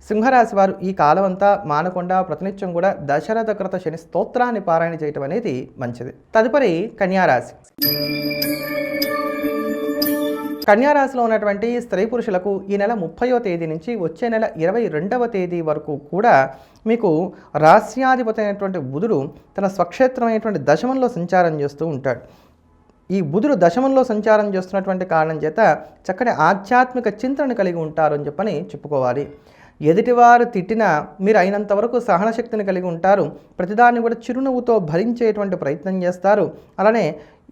సింహరాశి వారు ఈ కాలం అంతా మానకుండా ప్రతినిత్యం కూడా దశరథ కృత శని స్తోత్రాన్ని పారాయణ చేయటం అనేది మంచిది. తదుపరి కన్యారాశి. కన్యారాశిలో ఉన్నటువంటి స్త్రీ పురుషులకు ఈ నెల 30వ తేదీ నుంచి వచ్చే నెల 22వ తేదీ వరకు కూడా మీకు రాశ్యాధిపతి అయినటువంటి బుధుడు తన స్వక్షేత్రమైనటువంటి దశమంలో సంచారం చేస్తూ ఉంటాడు. ఈ బుధుడు దశమంలో సంచారం చేస్తున్నటువంటి కారణం చేత చక్కటి ఆధ్యాత్మిక చింతనను కలిగి ఉంటారు అని చెప్పుకోవాలి. ఎదుటివారు తిట్టినా మీరు అయినంత వరకు సహనశక్తిని కలిగి ఉంటారు. ప్రతిదాన్ని కూడా చిరునవ్వుతో భరించేటువంటి ప్రయత్నం చేస్తారు. అలానే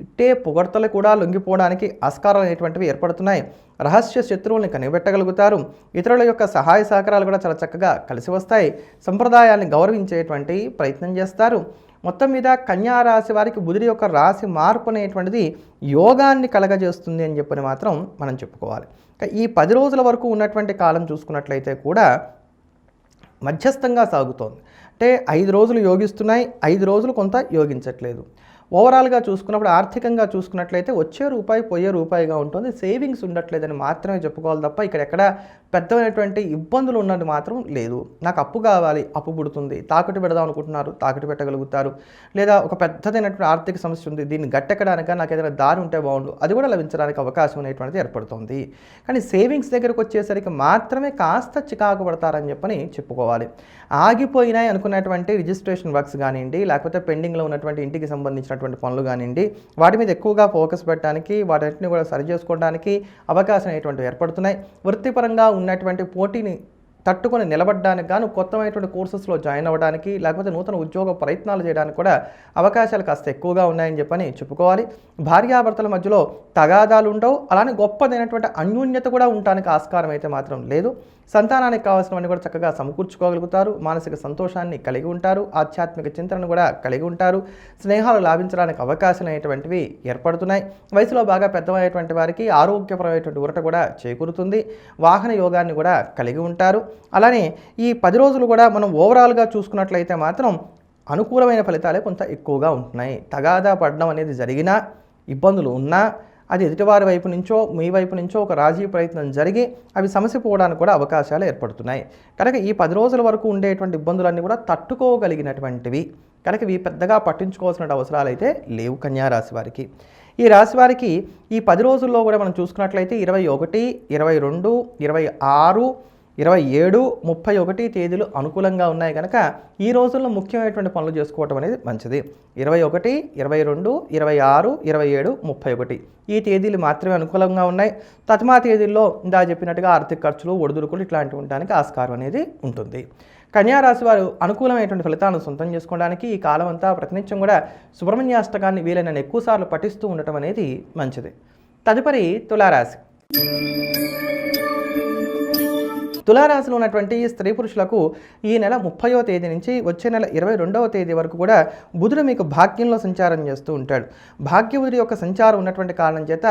ఇట్టే పొగడ్తలు కూడా లొంగిపోవడానికి ఆస్కారాలు అనేటువంటివి ఏర్పడుతున్నాయి. రహస్య శత్రువుల్ని కనిపెట్టగలుగుతారు. ఇతరుల యొక్క సహాయ సహకారాలు కూడా చాలా చక్కగా కలిసి వస్తాయి. సంప్రదాయాన్ని గౌరవించేటువంటి ప్రయత్నం చేస్తారు. మొత్తం మీద కన్యారాశి వారికి బుధుడి యొక్క రాశి మార్పు అనేటువంటిది యోగాన్ని కలగజేస్తుంది అని మాత్రం మనం చెప్పుకోవాలి. ఈ 10 రోజుల వరకు ఉన్నటువంటి కాలం చూసుకున్నట్లయితే కూడా మధ్యస్థంగా సాగుతోంది. అంటే 5 రోజులు యోగిస్తున్నాయి, 5 రోజులు కొంత యోగించట్లేదు. ఓవరాల్గా చూసుకున్నప్పుడు ఆర్థికంగా చూసుకున్నట్లయితే వచ్చే రూపాయి పోయే రూపాయిగా ఉంటుంది. సేవింగ్స్ ఉండట్లేదని మాత్రమే చెప్పుకోవాలి తప్ప ఇక్కడ ఎక్కడ పెద్దమైనటువంటి ఇబ్బందులు ఉన్నది మాత్రం లేదు. నాకు అప్పు కావాలి, అప్పు పుడుతుంది. తాకట్టు పెడదాం అనుకుంటున్నారు, తాకట్టు పెట్టగలుగుతారు. లేదా ఒక పెద్దదైనటువంటి ఆర్థిక సమస్య ఉంది, దీన్ని గట్టెక్కడానిక నాకు ఏదైనా దారి ఉంటే బాగుండు, అది కూడా లభించడానికి అవకాశం అనేటువంటిది ఏర్పడుతుంది. కానీ సేవింగ్స్ దగ్గరకు వచ్చేసరికి మాత్రమే కాస్త చికాకు పడతారని చెప్పుకోవాలి. ఆగిపోయినాయి అనుకున్నటువంటి రిజిస్ట్రేషన్ వర్క్స్ కానివ్వండి, లేకపోతే పెండింగ్లో ఉన్నటువంటి ఇంటికి సంబంధించినటువంటి పనులు కానివ్వండి, వాటి మీద ఎక్కువగా ఫోకస్ పెట్టడానికి, వాటిని కూడా సరి చేసుకోవడానికి అవకాశం అనేటువంటివి ఏర్పడుతున్నాయి. వృత్తిపరంగా ఉన్నటువంటి పోటీని తట్టుకొని నిలబడడానికి గాను కొత్తమైనటువంటి కోర్సెస్లో జాయిన్ అవ్వడానికి, లేకపోతే నూతన ఉద్యోగ ప్రయత్నాలు చేయడానికి కూడా అవకాశాలు కాస్త ఎక్కువగా ఉన్నాయని చెప్పని చెప్పుకోవాలి. భార్యాభర్తల మధ్యలో తగాదాలు ఉండవు, అలానే గొప్పదైనటువంటి అన్యోన్యత కూడా ఉండడానికి ఆస్కారం అయితే మాత్రం లేదు. సంతానానికి కావాల్సినవన్నీ కూడా చక్కగా సమకూర్చుకోగలుగుతారు, మానసిక సంతోషాన్ని కలిగి ఉంటారు, ఆధ్యాత్మిక చింతనను కూడా కలిగి ఉంటారు, స్నేహాలు లాభించడానికి అవకాశాలు అనేటువంటివి ఏర్పడుతున్నాయి. వయసులో బాగా పెద్దవైనటువంటి వారికి ఆరోగ్యపరమైనటువంటి ఊరట కూడా చేకూరుతుంది, వాహన యోగాన్ని కూడా కలిగి ఉంటారు. అలానే ఈ 10 రోజులు కూడా మనం ఓవరాల్గా చూసుకున్నట్లయితే మాత్రం అనుకూలమైన ఫలితాలే కొంత ఎక్కువగా ఉంటున్నాయి. తగాదా పడడం అనేది జరిగినా, ఇబ్బందులు ఉన్నా, అది ఎదుటివారి వైపు నుంచో మీ వైపు నుంచో ఒక రాజీ ప్రయత్నం జరిగి అవి సమస్య పోవడానికి కూడా అవకాశాలు ఏర్పడుతున్నాయి. కనుక ఈ 10 రోజుల వరకు ఉండేటువంటి ఇబ్బందులన్నీ కూడా తట్టుకోగలిగినటువంటివి. కనుక ఇవి పెద్దగా పట్టించుకోవాల్సిన అవసరాలు అయితే లేవు కన్యారాశి వారికి. ఈ రాశి వారికి ఈ 10 రోజుల్లో కూడా మనం చూసుకున్నట్లయితే 21, 22, 26, 27, 31 తేదీలు అనుకూలంగా ఉన్నాయి కనుక ఈ రోజుల్లో ముఖ్యమైనటువంటి పనులు చేసుకోవటం అనేది మంచిది. 21, 22, 26, 27, 31 ఈ తేదీలు మాత్రమే అనుకూలంగా ఉన్నాయి. తత్మా తేదీల్లో ఇందా చెప్పినట్టుగా ఆర్థిక ఖర్చులు, ఒడిదుడుకులు ఇట్లాంటివి ఉండడానికి ఆస్కారం అనేది ఉంటుంది. కన్యారాశి వారు అనుకూలమైనటువంటి ఫలితాలను సొంతం చేసుకోవడానికి ఈ కాలం అంతా ప్రతినిత్యం కూడా సుబ్రహ్మణ్యాష్టకాన్ని వీలైన ఎక్కువసార్లు పఠిస్తూ ఉండటం అనేది మంచిది. తదుపరి తులారాశి. తులారాశిలో ఉన్నటువంటి స్త్రీ పురుషులకు ఈ నెల 30వ తేదీ నుంచి వచ్చే నెల 22వ తేదీ వరకు కూడా బుధుడు మీకు భాగ్యంలో సంచారం చేస్తూ ఉంటాడు. భాగ్యబుధుడి యొక్క సంచారం ఉన్నటువంటి కారణం చేత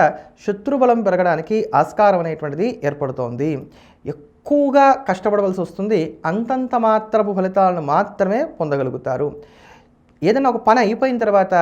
శత్రుబలం పెరగడానికి ఆస్కారం అనేటువంటిది ఏర్పడుతోంది. ఎక్కువగా కష్టపడవలసి వస్తుంది, అంతంత మాత్రపు ఫలితాలను మాత్రమే పొందగలుగుతారు. ఏదైనా ఒక పని అయిపోయిన తర్వాత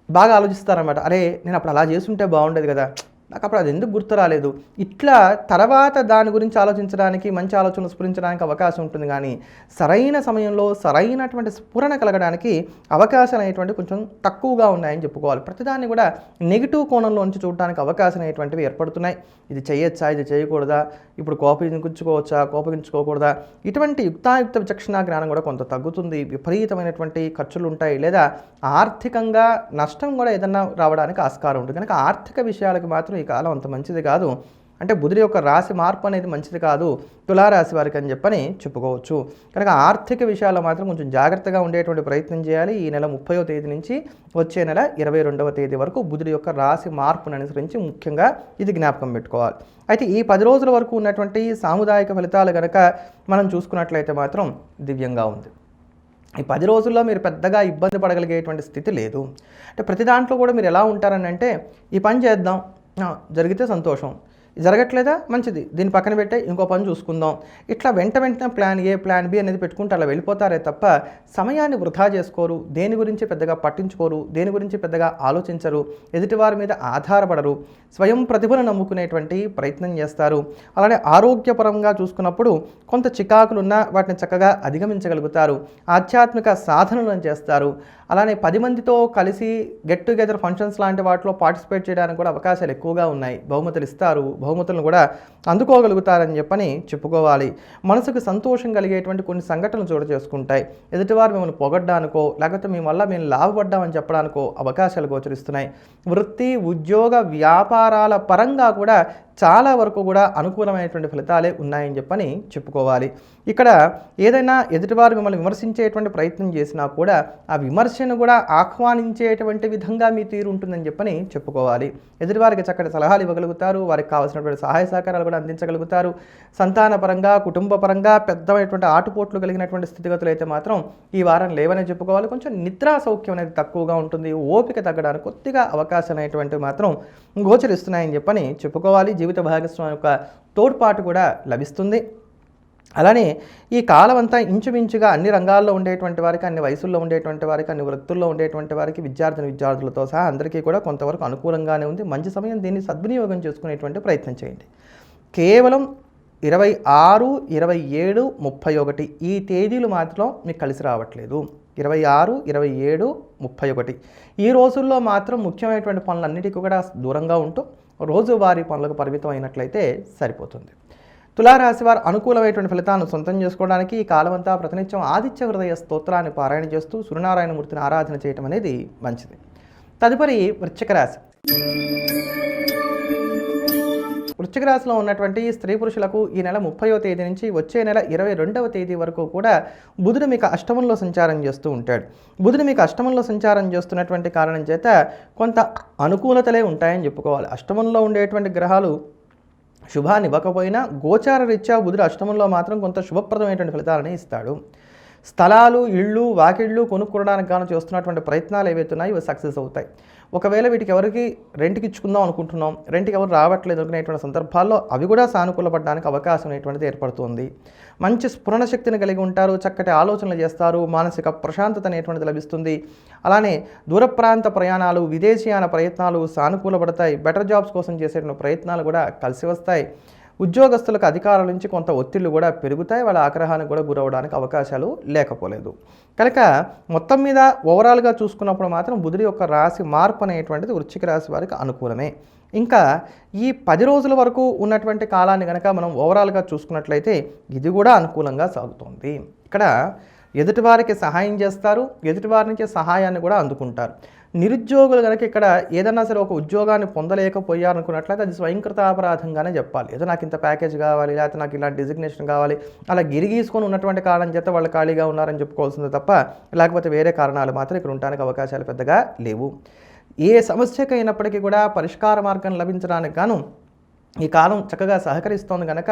బాగా ఆలోచిస్తారన్నమాట, అరే నేను అప్పుడు అలా చేసుంటే బాగుండేది కదా, నాకు అప్పుడు అది ఎందుకు గుర్తు రాలేదు, ఇట్లా తర్వాత దాని గురించి ఆలోచించడానికి, మంచి ఆలోచనలు స్ఫురించడానికి అవకాశం ఉంటుంది. కానీ సరైన సమయంలో సరైనటువంటి స్ఫురణ కలగడానికి అవకాశాలు అనేటువంటి కొంచెం తక్కువగా ఉన్నాయని చెప్పుకోవాలి. ప్రతిదాన్ని కూడా నెగిటివ్ కోణంలో నుంచి చూడడానికి అవకాశం అనేటువంటివి ఏర్పడుతున్నాయి. ఇది చేయొచ్చా, ఇది చేయకూడదా, ఇప్పుడు కోపగించుకోవచ్చా, కోపగించుకోకూడదా, ఇటువంటి యుక్తాయుక్త విచక్షణ జ్ఞానం కూడా కొంత తగ్గుతుంది. విపరీతమైనటువంటి ఖర్చులు ఉంటాయి, లేదా ఆర్థికంగా నష్టం కూడా ఏదన్నా రావడానికి ఆస్కారం ఉంటుంది. కనుక ఆర్థిక విషయాలకు మాత్రం ఈ కాలం అంత మంచిది కాదు. అంటే బుధుడి యొక్క రాశి మార్పు అనేది మంచిది కాదు తులారాశి వారికి అని చెప్పని చెప్పుకోవచ్చు. కనుక ఆర్థిక విషయాల్లో మాత్రం కొంచెం జాగ్రత్తగా ఉండేటువంటి ప్రయత్నం చేయాలి. ఈ నెల 30వ తేదీ నుంచి వచ్చే నెల 22వ తేదీ వరకు బుధుడి యొక్క రాశి మార్పును అనుసరించి ముఖ్యంగా ఇది జ్ఞాపకం పెట్టుకోవాలి. అయితే ఈ 10 రోజుల వరకు ఉన్నటువంటి సాముదాయిక ఫలితాలు కనుక మనం చూసుకున్నట్లయితే మాత్రం దివ్యంగా ఉంది. ఈ 10 రోజుల్లో మీరు పెద్దగా ఇబ్బంది పడగలిగేటువంటి స్థితి లేదు. అంటే ప్రతి దాంట్లో కూడా మీరు ఎలా ఉంటారని అంటే, ఈ పని చేద్దాం, జరిగితే సంతోషం, జరగట్లేదా మంచిది, దీన్ని పక్కన పెట్టే ఇంకో పని చూసుకుందాం, ఇట్లా వెంటనే ప్లాన్ ఏ ప్లాన్ బి అనేది పెట్టుకుంటే అలా వెళ్ళిపోతారే తప్ప సమయాన్ని వృధా చేసుకోరు, దేని గురించి పెద్దగా పట్టించుకోరు, దేని గురించి పెద్దగా ఆలోచించరు, ఎదుటివారి మీద ఆధారపడరు, స్వయం ప్రతిభను నమ్ముకునేటువంటి ప్రయత్నం చేస్తారు. అలానే ఆరోగ్యపరంగా చూసుకున్నప్పుడు కొంత చికాకులున్నా వాటిని చక్కగా అధిగమించగలుగుతారు, ఆధ్యాత్మిక సాధనలను చేస్తారు. అలానే 10 మందితో కలిసి గెట్ టుగెదర్ ఫంక్షన్స్ లాంటి వాటిలో పార్టిసిపేట్ చేయడానికి కూడా అవకాశాలు ఎక్కువగా ఉన్నాయి. బహుమతులు ఇస్తారు, బహుమతులను కూడా అందుకోగలుగుతారని చెప్పని చెప్పుకోవాలి. మనసుకు సంతోషం కలిగేటువంటి కొన్ని సంఘటనలు చోటు చేసుకుంటాయి. ఎదుటివారు మిమ్మల్ని పొగడ్డానికో, లేకపోతే మీ వల్ల మేము లాభపడ్డామని చెప్పడానికో అవకాశాలు గోచరిస్తున్నాయి. వృత్తి, ఉద్యోగ, వ్యాపారాల పరంగా కూడా చాలా వరకు కూడా అనుకూలమైనటువంటి ఫలితాలే ఉన్నాయని చెప్పని చెప్పుకోవాలి. ఇక్కడ ఏదైనా ఎదుటివారు మిమ్మల్ని విమర్శించేటువంటి ప్రయత్నం చేసినా కూడా ఆ విమర్శను కూడా ఆహ్వానించేటువంటి విధంగా మీ తీరు ఉంటుందని చెప్పని చెప్పుకోవాలి. ఎదుటివారికి చక్కటి సలహాలు ఇవ్వగలుగుతారు, వారికి కావాల్సినటువంటి సహాయ సహకారాలు కూడా అందించగలుగుతారు. సంతాన పరంగా, కుటుంబ పరంగా పెద్దమైనటువంటి ఆటుపోట్లు కలిగినటువంటి స్థితిగతులు అయితే మాత్రం ఈ వారం లేవని చెప్పుకోవాలి. కొంచెం నిద్రా సౌఖ్యం అనేది తక్కువగా ఉంటుంది, ఓపిక తగ్గడానికి కొద్దిగా అవకాశాలు అనేటువంటివి మాత్రం గోచరిస్తున్నాయని చెప్పని చెప్పుకోవాలి. జీవిత భాగస్వామి యొక్క తోడ్పాటు కూడా లభిస్తుంది. అలానే ఈ కాలం అంతా ఇంచుమించుగా అన్ని రంగాల్లో ఉండేటువంటి వారికి, అన్ని వయసుల్లో ఉండేటువంటి వారికి, అన్ని వృత్తుల్లో ఉండేటువంటి వారికి, విద్యార్థులతో సహా అందరికీ కూడా కొంతవరకు అనుకూలంగానే ఉంది. మంచి సమయం, దీన్ని సద్వినియోగం చేసుకునేటువంటి ప్రయత్నం చేయండి. కేవలం 26, 27, 31 ఈ తేదీలు మాత్రం మీకు కలిసి రావట్లేదు. 26, 27, 31 ఈ రోజుల్లో మాత్రం ముఖ్యమైనటువంటి పనులన్నిటికీ కూడా దూరంగా ఉంటూ రోజువారీ పనులకు పరిమితం అయినట్లయితే సరిపోతుంది. తులారాశి వారు అనుకూలమైనటువంటి ఫలితాలను సొంతం చేసుకోవడానికి ఈ కాలమంతా ప్రతినిత్యం ఆదిత్య హృదయ స్తోత్రాన్ని పారాయణ చేస్తూ సూర్యనారాయణమూర్తిని ఆరాధన చేయటం అనేది మంచిది. తదుపరి వృశ్చిక రాశి. వృశ్చిక రాశిలో ఉన్నటువంటి స్త్రీ పురుషులకు ఈ నెల 30వ తేదీ నుంచి వచ్చే నెల 22వ తేదీ వరకు కూడా బుధుడు మీకు అష్టమంలో సంచారం చేస్తూ ఉంటాడు. బుధుడు మీకు అష్టమంలో సంచారం చేస్తున్నటువంటి కారణం చేత కొంత అనుకూలతలే ఉంటాయని చెప్పుకోవాలి. అష్టమంలో ఉండేటువంటి గ్రహాలు శుభాన్ని ఇవ్వకపోయినా గోచార రీత్యా బుధుడు అష్టమంలో మాత్రం కొంత శుభప్రదమైనటువంటి ఫలితాలని ఇస్తాడు. స్థలాలు, ఇళ్ళు, వాకిళ్ళు కొనుక్కోవడానికి గాను చేస్తున్నటువంటి ప్రయత్నాలు ఏవైతే ఉన్నాయో ఇవి సక్సెస్ అవుతాయి. ఒకవేళ వీటికి ఎవరికి రెంట్కి ఇచ్చుకుందాం అనుకుంటున్నాం, రెంట్కి ఎవరు రావట్లేదు అనుకునేటువంటి సందర్భాల్లో అవి కూడా సానుకూలపడడానికి అవకాశం అనేటువంటిది ఏర్పడుతుంది. మంచి స్ఫురణ శక్తిని కలిగి ఉంటారు, చక్కటి ఆలోచనలు చేస్తారు, మానసిక ప్రశాంతత అనేటువంటిది లభిస్తుంది. అలానే దూర ప్రాంత ప్రయాణాలు, విదేశీయాన ప్రయత్నాలు సానుకూలపడతాయి. బెటర్ జాబ్స్ కోసం చేసేటువంటి ప్రయత్నాలు కూడా కలిసి వస్తాయి. ఉద్యోగస్తులకు అధికారుల నుంచి కొంత ఒత్తిళ్లు కూడా పెరుగుతాయి. వాళ్ళ ఆగ్రహానికి కూడా గురవడానికి అవకాశాలు లేకపోలేదు. కనుక మొత్తం మీద ఓవరాల్గా చూసుకున్నప్పుడు మాత్రం బుధుడి యొక్క రాశి మార్పు అనేటువంటిది వృశ్చిక రాశి వారికి అనుకూలమే. ఇంకా ఈ 10 రోజుల వరకు ఉన్నటువంటి కాలాన్ని కనుక మనం ఓవరాల్గా చూసుకున్నట్లయితే ఇది కూడా అనుకూలంగా సాగుతుంది. ఇక్కడ ఎదుటివారికి సహాయం చేస్తారు, ఎదుటివారి నుంచి సహాయాన్ని కూడా అందుకుంటారు. నిరుద్యోగులు కనుక ఇక్కడ ఏదన్నా సరే ఒక ఉద్యోగాన్ని పొందలేకపోయారనుకున్నట్లయితే అది స్వయంకృతాపరాధంగానే చెప్పాలి. ఏదో నాకు ఇంత ప్యాకేజ్ కావాలి, లేకపోతే నాకు ఇలాంటి డిజిగ్నేషన్ కావాలి, అలా గిరిగీసుకొని ఉన్నటువంటి కారణం చేత వాళ్ళు ఖాళీగా ఉన్నారని చెప్పుకోవాల్సిందే తప్ప లేకపోతే వేరే కారణాలు మాత్రం ఇక్కడ ఉండడానికి అవకాశాలు పెద్దగా లేవు. ఏ సమస్యకైనప్పటికీ కూడా పరిష్కార మార్గం లభించడానికి గాను ఈ కాలం చక్కగా సహకరిస్తోంది కనుక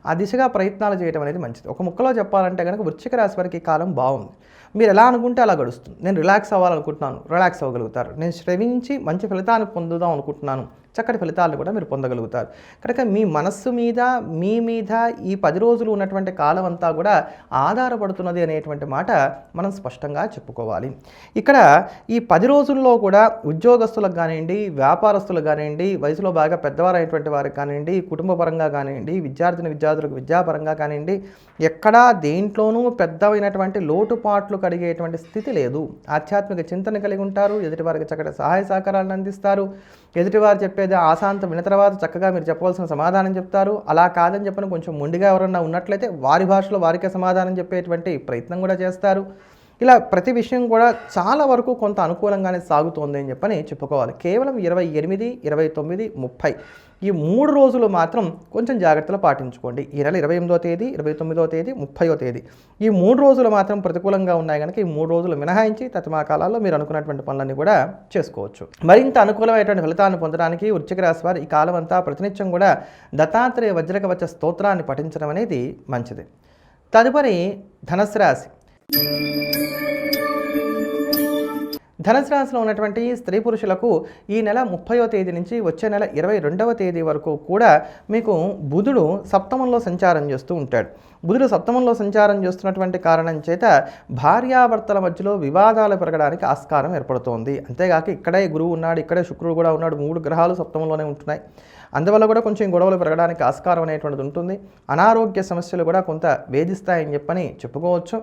ఆ దిశగా ప్రయత్నాలు చేయడం అనేది మంచిది. ఒక ముక్కలో చెప్పాలంటే కనుక వృశ్చిక రాశి వారికి ఈ కాలం బాగుంది. మీరు ఎలా అనుకుంటే అలా గడుస్తుంది. నేను రిలాక్స్ అవ్వాలనుకుంటున్నాను, రిలాక్స్ అవ్వగలుగుతారు. నేను శ్రమించి మంచి ఫలితాన్ని పొందుదాం అనుకుంటున్నాను, చక్కటి ఫలితాలను కూడా మీరు పొందగలుగుతారు. కనుక మీ మనస్సు మీద, మీ మీద ఈ 10 రోజులు ఉన్నటువంటి కాలం అంతా కూడా ఆధారపడుతున్నది అనేటువంటి మాట మనం స్పష్టంగా చెప్పుకోవాలి. ఇక్కడ ఈ 10 రోజుల్లో కూడా ఉద్యోగస్తులకు కానివ్వండి, వ్యాపారస్తులకు కానివ్వండి, వయసులో బాగా పెద్దవారైనటువంటి వారికి కానివ్వండి, కుటుంబ పరంగా కానివ్వండి, విద్యార్థులకు విద్యాపరంగా కానివ్వండి, ఎక్కడా దేంట్లోనూ పెద్దవైనటువంటి లోటుపాట్లు కలిగేటువంటి స్థితి లేదు. ఆధ్యాత్మిక చింతన కలిగి ఉంటారు, ఎదుటివారికి చక్కటి సహాయ సహకారాలను అందిస్తారు. ఎదుటివారు చెప్పేది ఆశాంతం విన్న తర్వాత చక్కగా మీరు చెప్పవలసిన సమాధానం చెప్తారు. అలా కాదని చెప్పని కొంచెం మొండిగా ఎవరన్నా ఉన్నట్లయితే వారి భాషలో వారికే సమాధానం చెప్పేటువంటి ప్రయత్నం కూడా చేస్తారు. ఇలా ప్రతి విషయం కూడా చాలా వరకు కొంత అనుకూలంగానే సాగుతోంది అని చెప్పని చెప్పుకోవాలి. కేవలం 28, 29, 30 ఈ 3 రోజులు మాత్రం కొంచెం జాగ్రత్తలు పాటించుకోండి. ఈ నెల 28వ తేదీ, 29వ తేదీ, 30వ తేదీ ఈ 3 రోజులు మాత్రం ప్రతికూలంగా ఉన్నాయి కనుక ఈ 3 రోజులు మినహాయించి తత్మా కాలాల్లో మీరు అనుకున్నటువంటి పనులన్నీ కూడా చేసుకోవచ్చు. మరింత అనుకూలమైనటువంటి ఫలితాన్ని పొందడానికి వృశ్చిక రాశి వారు ఈ కాలం అంతా ప్రతినిత్యం కూడా దత్తాత్రేయ వజ్రకవచ స్తోత్రాన్ని పఠించడం అనేది మంచిది. తదుపరి ధనుస్సు రాశి. ధనుసు రాశిలో ఉన్నటువంటి స్త్రీ పురుషులకు ఈ నెల 30వ తేదీ నుంచి వచ్చే నెల 22వ తేదీ వరకు కూడా మీకు బుధుడు సప్తమంలో సంచారం చేస్తూ ఉంటాడు. బుధుడు సప్తమంలో సంచారం చేస్తున్నటువంటి కారణం చేత భార్యాభర్తల మధ్యలో వివాదాలు పెరగడానికి ఆస్కారం ఏర్పడుతోంది. అంతేగాక ఇక్కడే గురువు ఉన్నాడు, ఇక్కడే శుక్రుడు కూడా ఉన్నాడు, 3 గ్రహాలు సప్తమంలోనే ఉంటున్నాయి. అందువల్ల కూడా కొంచెం గొడవలు పెరగడానికి ఆస్కారం అనేటువంటిది ఉంటుంది. అనారోగ్య సమస్యలు కూడా కొంత వేధిస్తాయని చెప్పని చెప్పుకోవచ్చు.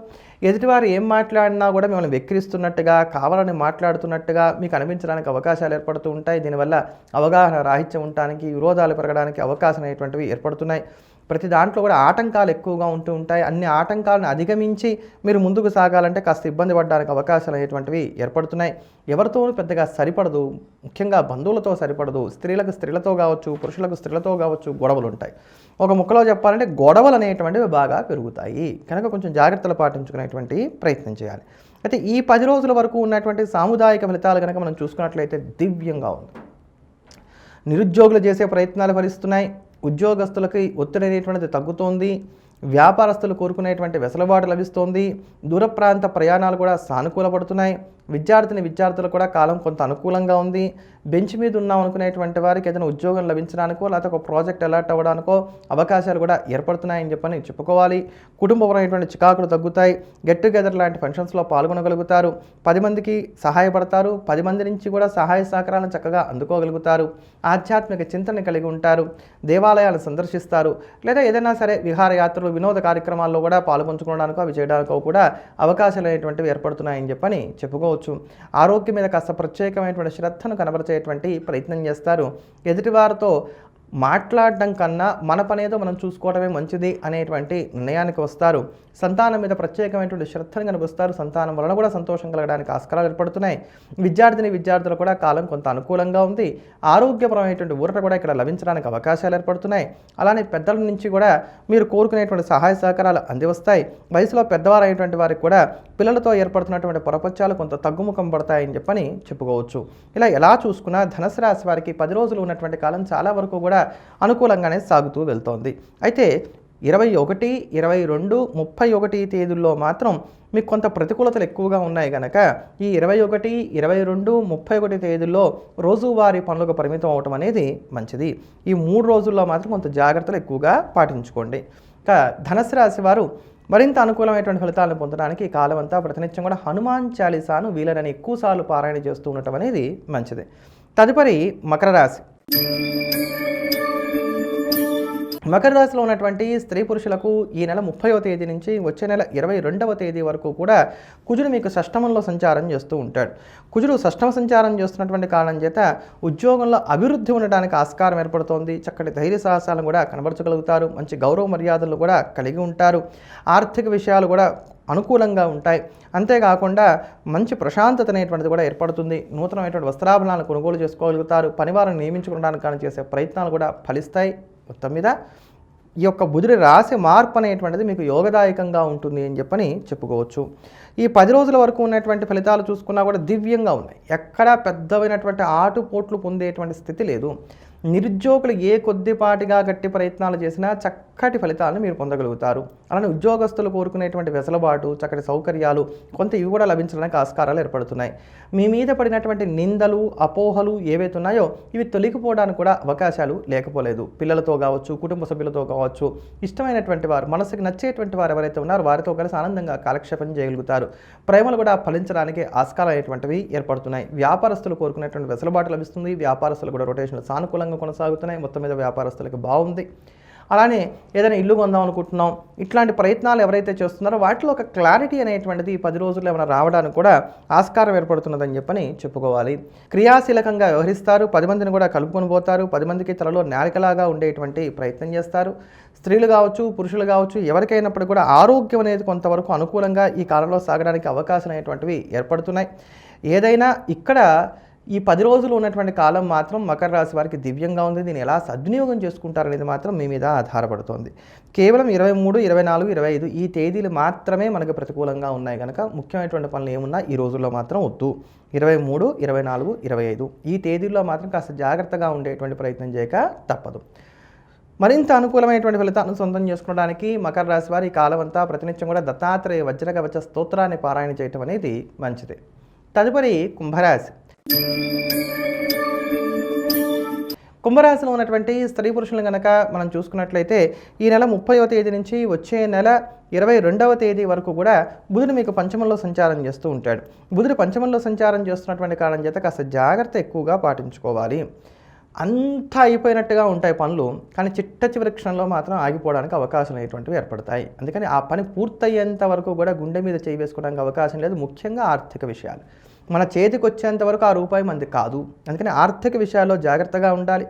ఎదుటివారు ఏం మాట్లాడినా కూడా మిమ్మల్ని వెక్కిరిస్తున్నట్టుగా, కావాలని మాట్లాడుతున్నట్టుగా మీకు అనిపించడానికి అవకాశాలు ఏర్పడుతూ ఉంటాయి. దీనివల్ల అవగాహన రాహిత్యం ఉండడానికి, విరోధాలు పెరగడానికి అవకాశం అనేటువంటివి ఏర్పడుతున్నాయి. ప్రతి దాంట్లో కూడా ఆటంకాలు ఎక్కువగా ఉంటూ ఉంటాయి. అన్ని ఆటంకాలను అధిగమించి మీరు ముందుకు సాగాలంటే కాస్త ఇబ్బంది పడడానికి అవకాశాలు అనేటువంటివి ఏర్పడుతున్నాయి. ఎవరితోనూ పెద్దగా సరిపడదు, ముఖ్యంగా బంధువులతో సరిపడదు. స్త్రీలకు స్త్రీలతో కావచ్చు, పురుషులకు స్త్రీలతో కావచ్చు గొడవలు ఉంటాయి. ఒక ముక్కలో చెప్పాలంటే గొడవలు అనేటువంటివి బాగా పెరుగుతాయి. కనుక కొంచెం జాగ్రత్తలు పాటించుకునేటువంటి ప్రయత్నం చేయాలి. అయితే ఈ 10 రోజుల వరకు ఉన్నటువంటి సాముదాయిక ఫలితాలు కనుక మనం చూసుకున్నట్లయితే దివ్యంగా ఉంది. నిరుద్యోగులు చేసే ప్రయత్నాలు ఫలిస్తున్నాయి. ఉద్యోగస్తులకి ఒత్తిడి అనేటువంటిది తగ్గుతోంది. వ్యాపారస్తులు కోరుకునేటువంటి వెసులుబాటు లభిస్తోంది. దూర ప్రాంత ప్రయాణాలు కూడా సానుకూలపడుతున్నాయి. విద్యార్థులకు కూడా కాలం కొంత అనుకూలంగా ఉంది. బెంచ్ మీద ఉన్నాం అనుకునేటువంటి వారికి ఏదైనా ఉద్యోగం లభించడానికో లేకపోతే ఒక ప్రాజెక్ట్ అలర్ట్ అవ్వడానికో అవకాశాలు కూడా ఏర్పడుతున్నాయని చెప్పని చెప్పుకోవాలి. కుటుంబపరమైనటువంటి చికాకులు తగ్గుతాయి. గెట్ టుగెదర్ లాంటి ఫంక్షన్స్లో పాల్గొనగలుగుతారు. 10 మందికి సహాయపడతారు. 10 మంది నుంచి కూడా సహాయ సహకారాలను చక్కగా అందుకోగలుగుతారు. ఆధ్యాత్మిక చింతన కలిగి ఉంటారు. దేవాలయాలను సందర్శిస్తారు. లేదా ఏదైనా సరే విహారయాత్రలు, వినోద కార్యక్రమాల్లో కూడా పాల్పంచుకోవడానికో అవి చేయడానికో కూడా అవకాశాలు అనేటువంటివి ఏర్పడుతున్నాయని చెప్పని చెప్పుకోవచ్చు. ఆరోగ్యం మీద కాస్త ప్రత్యేకమైనటువంటి శ్రద్ధను కనబరిచేటువంటి ప్రయత్నం చేస్తారు. ఎదుటివారితో మాట్లాడడం కన్నా మన పనేదో మనం చూసుకోవడమే మంచిది అనేటువంటి నిర్ణయానికి వస్తారు. సంతానం మీద ప్రత్యేకమైనటువంటి శ్రద్ధను కనిపిస్తారు. సంతానం వలన కూడా సంతోషం కలగడానికి ఆస్కారాలు ఏర్పడుతున్నాయి. విద్యార్థులు కూడా కాలం కొంత అనుకూలంగా ఉంది. ఆరోగ్యపరమైనటువంటి ఊరట కూడా ఇక్కడ లభించడానికి అవకాశాలు ఏర్పడుతున్నాయి. అలానే పెద్దల నుంచి కూడా మీరు కోరుకునేటువంటి సహాయ సహకారాలు అందివస్తాయి. వయసులో పెద్దవారైనటువంటి వారికి కూడా పిల్లలతో ఏర్పడుతున్నటువంటి పొరపచ్చాలు కొంత తగ్గుముఖం పడతాయని చెప్పని చెప్పుకోవచ్చు. ఇలా ఎలా చూసుకున్నా ధనుసు రాశి వారికి 10 రోజులు ఉన్నటువంటి కాలం చాలా వరకు కూడా అనుకూలంగానే సాగుతూ వెళ్తోంది. అయితే 21, 22, 31 తేదీల్లో మాత్రం మీకు కొంత ప్రతికూలతలు ఎక్కువగా ఉన్నాయి కనుక ఈ 21, 22, 31 తేదీల్లో రోజువారీ పనులకు పరిమితం అవటం అనేది మంచిది. ఈ 3 రోజుల్లో మాత్రం కొంత జాగ్రత్తలు ఎక్కువగా పాటించుకోండి. ఇక ధనుసు రాశి వారు మరింత అనుకూలమైనటువంటి ఫలితాలను పొందడానికి ఈ కాలం అంతా ప్రతినిత్యం కూడా హనుమాన్ చాలీసాను వీలైనన్ని ఎక్కువసార్లు పారాయణ చేస్తూ ఉండటం అనేది మంచిది. తదుపరి మకర రాశి. మకర రాశిలో ఉన్నటువంటి స్త్రీ పురుషులకు ఈ నెల 30వ తేదీ నుంచి వచ్చే నెల 22వ తేదీ వరకు కూడా కుజుడు మీకు షష్టమంలో సంచారం చేస్తూ ఉంటాడు. కుజుడు షష్టమ సంచారం చేస్తున్నటువంటి కారణం చేత ఉద్యోగంలో అభివృద్ధి ఉండడానికి ఆస్కారం ఏర్పడుతోంది. చక్కటి ధైర్య సాహసాలను కూడా కనబరచగలుగుతారు. మంచి గౌరవ మర్యాదలు కూడా కలిగి ఉంటారు. ఆర్థిక విషయాలు కూడా అనుకూలంగా ఉంటాయి. అంతేకాకుండా మంచి ప్రశాంతత అనేటువంటిది కూడా ఏర్పడుతుంది. నూతనమైనటువంటి వస్త్రాభరణాలను కొనుగోలు చేసుకోగలుగుతారు. పనివారిని నియమించుకోవడానికి కానీ చేసే ప్రయత్నాలు కూడా ఫలిస్తాయి. మొత్తం మీద ఈ యొక్క బుధుడి రాశి మార్పు అనేటువంటిది మీకు యోగదాయకంగా ఉంటుంది అని చెప్పని చెప్పుకోవచ్చు. ఈ 10 రోజుల వరకు ఉన్నటువంటి ఫలితాలు చూసుకున్నా కూడా దివ్యంగా ఉన్నాయి. ఎక్కడా పెద్దవైనటువంటి ఆటుపోట్లు పొందేటువంటి స్థితి లేదు. నిరుద్యోగులు ఏ కొద్దిపాటిగా గట్టి ప్రయత్నాలు చేసినా చక్కటి ఫలితాలను మీరు పొందగలుగుతారు. అలానే ఉద్యోగస్తులు కోరుకునేటువంటి వెసులుబాటు, చక్కటి సౌకర్యాలు కొంత ఇవి కూడా లభించడానికి ఆస్కారాలు ఏర్పడుతున్నాయి. మీ మీద పడినటువంటి నిందలు, అపోహలు ఏవైతే ఉన్నాయో ఇవి తొలగిపోవడానికి కూడా అవకాశాలు లేకపోలేదు. పిల్లలతో కావచ్చు, కుటుంబ సభ్యులతో కావచ్చు, ఇష్టమైనటువంటి వారు, మనసుకు నచ్చేటువంటి వారు ఎవరైతే ఉన్నారో వారితో కలిసి ఆనందంగా కాలక్షేపం చేయగలుగుతారు. ప్రేమలు కూడా ఫలించడానికి ఆస్కారాలు అనేటువంటివి ఏర్పడుతున్నాయి. వ్యాపారస్తులు కోరుకునేటువంటి వెసులుబాటు లభిస్తుంది. వ్యాపారస్తులు కూడా రొటేషన్లు సానుకూలంగా కొనసాగుతున్నాయి. మొత్తం మీద వ్యాపారస్తులకు బాగుంది. అలానే ఏదైనా ఇల్లు కొందాం అనుకుంటున్నాం, ఇట్లాంటి ప్రయత్నాలు ఎవరైతే చేస్తున్నారో వాటిలో ఒక క్లారిటీ అనేటువంటిది 10 రోజుల్లో ఏమైనా రావడానికి కూడా ఆస్కారం ఏర్పడుతున్నదని చెప్పని చెప్పుకోవాలి. క్రియాశీలకంగా వ్యవహరిస్తారు. 10 మందిని కూడా కలుపుకొని పోతారు. 10 మందికి తలలో నాలికలాగా ఉండేటువంటి ప్రయత్నం చేస్తారు. స్త్రీలు కావచ్చు, పురుషులు కావచ్చు, ఎవరికైనప్పుడు కూడా ఆరోగ్యం అనేది కొంతవరకు అనుకూలంగా ఈ కాలంలో సాగడానికి అవకాశం అనేటువంటివి ఏర్పడుతున్నాయి. ఏదైనా ఇక్కడ ఈ 10 రోజులు ఉన్నటువంటి కాలం మాత్రం మకర రాశి వారికి దివ్యంగా ఉంది. దీన్ని ఎలా సద్వినియోగం చేసుకుంటారనేది మాత్రం మీ మీద ఆధారపడుతోంది. కేవలం 23, 24, 25 ఈ తేదీలు మాత్రమే మనకు ప్రతికూలంగా ఉన్నాయి కనుక ముఖ్యమైనటువంటి పనులు ఏమున్నా ఈ రోజుల్లో మాత్రం వద్దు. 23, 24, 25 ఈ తేదీల్లో మాత్రం కాస్త జాగ్రత్తగా ఉండేటువంటి ప్రయత్నం చేయక తప్పదు. మరింత అనుకూలమైనటువంటి ఫలితాలను సొంతం చేసుకోవడానికి మకర రాశి వారి ఈ కాలం అంతా ప్రతినిత్యం కూడా దత్తాత్రేయ వజ్రకవచ స్తోత్రాన్ని పారాయణ చేయటం అనేది మంచిది. తదుపరి కుంభరాశి. కుంభరాశిలో ఉన్నటువంటి స్త్రీ పురుషులను కనుక మనం చూసుకున్నట్లయితే ఈ నెల 30వ తేదీ నుంచి వచ్చే నెల 22వ తేదీ వరకు కూడా బుధుడు మీకు పంచమంలో సంచారం చేస్తూ ఉంటాడు. బుధుడు పంచమంలో సంచారం చేస్తున్నటువంటి కారణం చేత కాస్త జాగ్రత్త ఎక్కువగా పాటించుకోవాలి. అంతా అయిపోయినట్టుగా ఉంటాయి పనులు, కానీ చిట్ట చివరి క్షణంలో మాత్రం ఆగిపోవడానికి అవకాశం అనేటువంటివి ఏర్పడతాయి. అందుకని ఆ పని పూర్తయ్యేంత వరకు కూడా గుండె మీద చేయి వేసుకోవడానికి అవకాశం లేదు. ముఖ్యంగా ఆర్థిక విషయాలు మన చేతికి వచ్చేంత వరకు ఆ రూపాయి మంది కాదు. అందుకని ఆర్థిక విషయాల్లో జాగ్రత్తగా ఉండాలి.